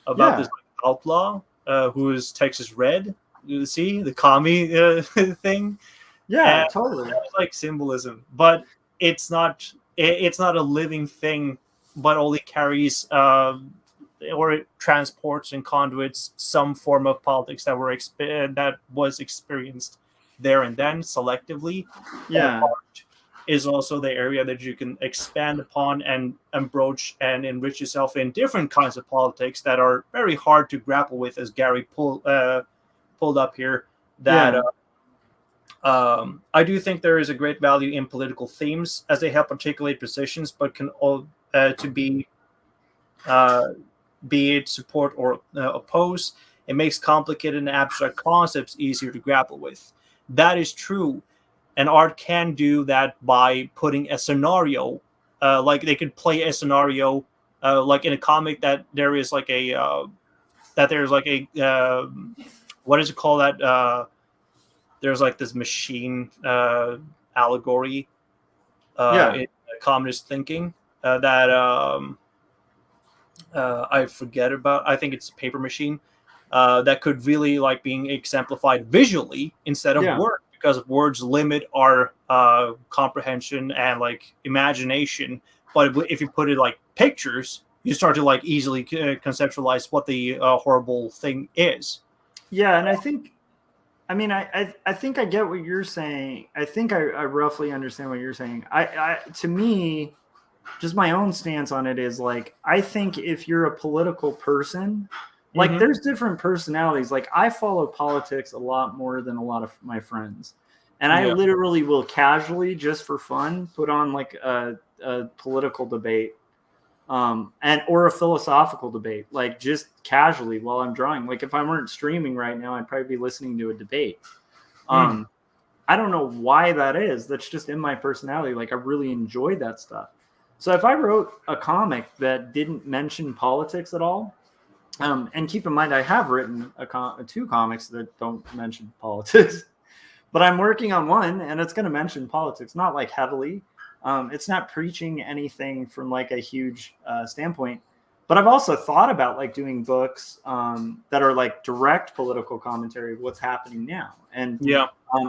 about this like, outlaw who is Texas Red. You see the commie thing. Yeah, totally. It's like symbolism, but it's not a living thing, but only carries or it transports and conduits some form of politics that was experienced there and then selectively. is also the area that you can expand upon and broach and enrich yourself in different kinds of politics that are very hard to grapple with, as Gary pulled up here. That I do think there is a great value in political themes as they help articulate positions, but can all to be it support or oppose. It makes complicated and abstract concepts easier to grapple with. That is true. And art can do that by putting a scenario, like they could play a scenario, like in a comic that there is like a, what is it called that, there's like this machine allegory in communist thinking that I forget about. I think it's a paper machine that could really like being exemplified visually instead of word, because words limit our comprehension and like imagination. But if you put it like pictures, you start to like easily conceptualize what the horrible thing is. Yeah, and I think I get what you're saying. I think I roughly understand what you're saying. To me, just my own stance on it is like, I think if you're a political person, like there's different personalities. Like I follow politics a lot more than a lot of my friends. And I literally will casually, just for fun, put on like a political debate or a philosophical debate, like just casually while I'm drawing. Like if I weren't streaming right now, I'd probably be listening to a debate. I don't know why that is. That's just in my personality. Like I really enjoy that stuff. So if I wrote a comic that didn't mention politics at all, and keep in mind, I have written two comics that don't mention politics, but I'm working on one and it's going to mention politics, not like heavily. It's not preaching anything from like a huge standpoint, but I've also thought about like doing books that are like direct political commentary of what's happening now. And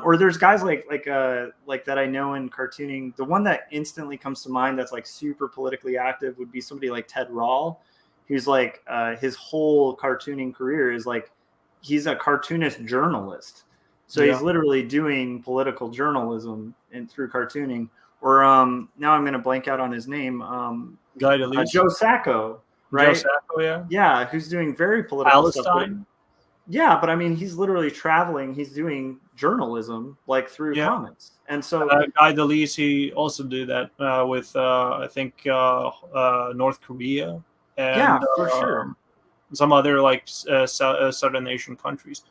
or there's guys like that I know in cartooning. The one that instantly comes to mind that's like super politically active would be somebody like Ted Rall, who's like his whole cartooning career is like he's a cartoonist journalist. So he's literally doing political journalism through cartooning. Or now I'm going to blank out on his name. Joe Sacco, right? Joe Sacco, yeah, who's doing very political Palestine. Stuff. Yeah, but I mean, he's literally traveling. He's doing journalism like through comics, and so Guy Delis, he also did that with I think North Korea and for sure some other like Southern Asian countries.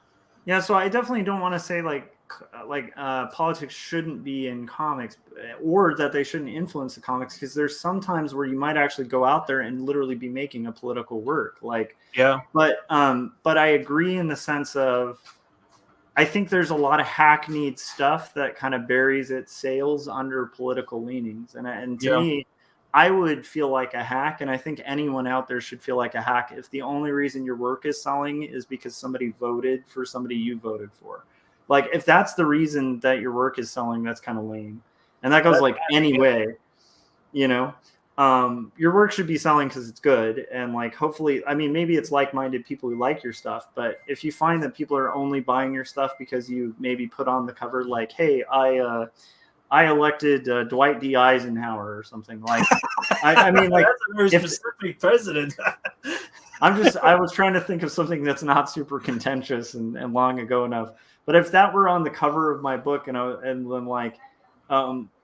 Yeah, so I definitely don't want to say like politics shouldn't be in comics or that they shouldn't influence the comics, because there's sometimes where you might actually go out there and literally be making a political work. But I agree in the sense of I think there's a lot of hackneyed stuff that kind of buries its sails under political leanings, and to me, I would feel like a hack, and I think anyone out there should feel like a hack if the only reason your work is selling is because somebody voted for somebody you voted for. Like if that's the reason that your work is selling, that's kind of lame. And that goes like any way, you know, your work should be selling because it's good. And like, hopefully, I mean, maybe it's like-minded people who like your stuff, but if you find that people are only buying your stuff because you maybe put on the cover, like, hey, I elected Dwight D. Eisenhower or something like, I mean, like that's a very specific president. I was trying to think of something that's not super contentious and long ago enough. But if that were on the cover of my book and then like,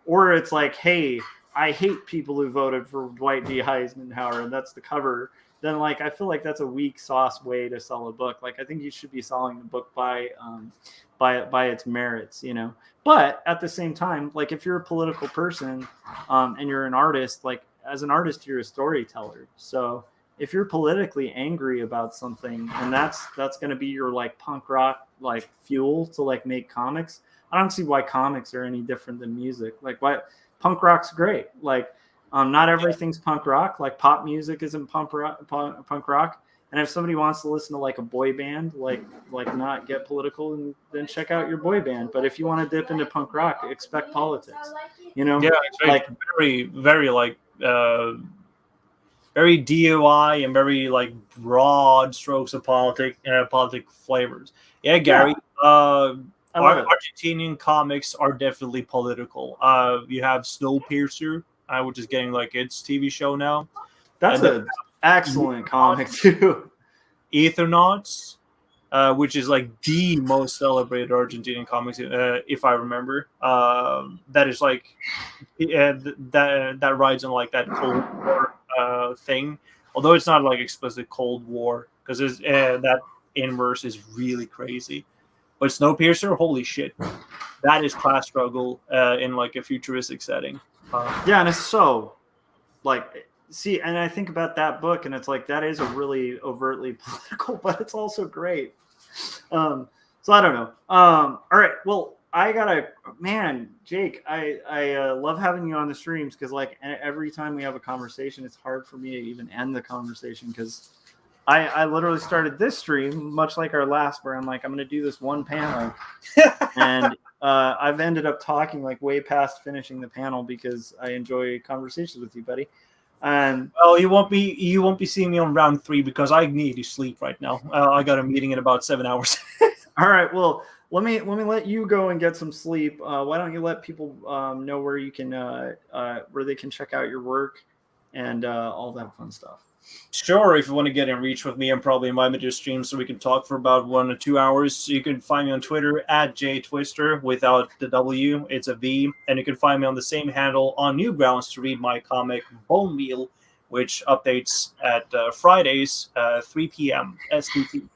or it's like, hey, I hate people who voted for Dwight D. Eisenhower, and that's the cover, then like, I feel like that's a weak sauce way to sell a book. Like, I think you should be selling the book by its merits, you know? But at the same time, like if you're a political person, and you're an artist, like as an artist, you're a storyteller. So if you're politically angry about something and that's going to be your like punk rock like fuel to like make comics, I don't see why comics are any different than music. Like why punk rock's great. Like not everything's punk rock. Like pop music isn't punk rock. And if somebody wants to listen to like a boy band, like not get political, and then check out your boy band. But if you want to dip into punk rock, expect politics. You know? Yeah, it's like very, very like very DIY and very like broad strokes of politic flavors. Yeah, Gary. I love it. Argentinian comics are definitely political. You have Snowpiercer, which is getting like its TV show now. That's And an excellent comic too. Ethernauts, which is like the most celebrated Argentinian comics, if I remember. That is like that rides on like that Cold War thing, although it's not like explicit Cold War because that inverse is really crazy. But Snowpiercer, holy shit, that is class struggle in like a futuristic setting. Yeah, and it's so like see, and I think about that book, and it's like that is a really overtly political, but it's also great. So I don't know. All right, well, I gotta, man, Jake, I love having you on the streams because like every time we have a conversation, it's hard for me to even end the conversation because I literally started this stream much like our last, where I'm like, I'm gonna do this one panel, and I've ended up talking like way past finishing the panel because I enjoy conversations with you, buddy. Well, you won't be seeing me on round 3 because I need to sleep right now. I got a meeting in about 7 hours. All right, well, let me let you go and get some sleep. Why don't you let people know where you can where they can check out your work and all that fun stuff. Sure, if you want to get in reach with me, I'm probably invite me to a stream so we can talk for about 1 or 2 hours. So you can find me on Twitter at JTwister without the W, it's a V, and you can find me on the same handle on Newgrounds to read my comic Bone Meal, which updates at Fridays, 3 p.m. SPT.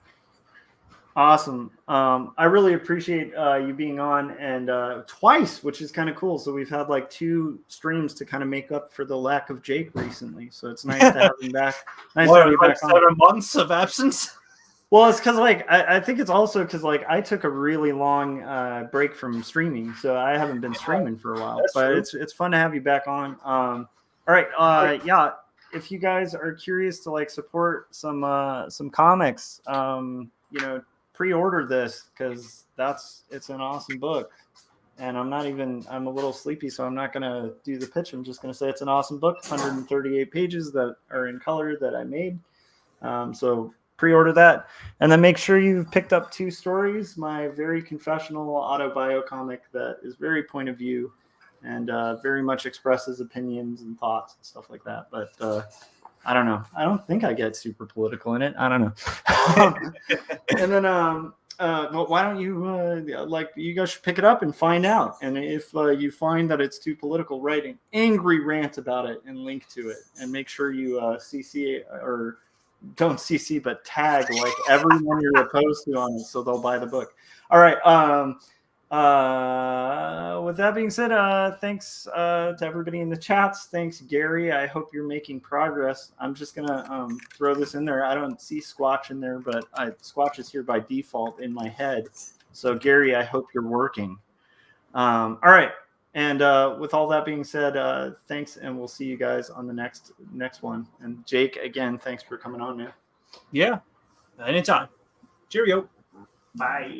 Awesome. I really appreciate you being on and twice, which is kind of cool. So we've had like 2 streams to kind of make up for the lack of Jake recently. So it's nice to have him back. Nice to have you back 7 months of absence? Well, it's because like I think it's also because like I took a really long break from streaming, so I haven't been streaming for a while. That's but true. it's fun to have you back on. All right, yeah. If you guys are curious to like support some comics, pre-order this because it's an awesome book. And I'm a little sleepy, so I'm not gonna do the pitch. I'm just gonna say it's an awesome book, 138 pages that are in color that I made. So pre-order that, and then make sure you've picked up 2 stories. My very confessional autobio comic that is very point of view and very much expresses opinions and thoughts and stuff like that. But I don't know. I don't think I get super political in it. I don't know. And then well, why don't you you guys should pick it up and find out. And if you find that it's too political, write an angry rant about it and link to it, and make sure you CC or don't CC but tag like everyone you're opposed to on it so they'll buy the book. All right. With that being said, thanks to everybody in the chats. Thanks, Gary. I hope you're making progress. I'm just gonna throw this in there. I don't see Squatch in there, but Squatch is here by default in my head. So Gary, I hope you're working. All right. And with all that being said, thanks, and we'll see you guys on the next one. And Jake, again, thanks for coming on, man. Yeah, anytime. Cheerio. Bye.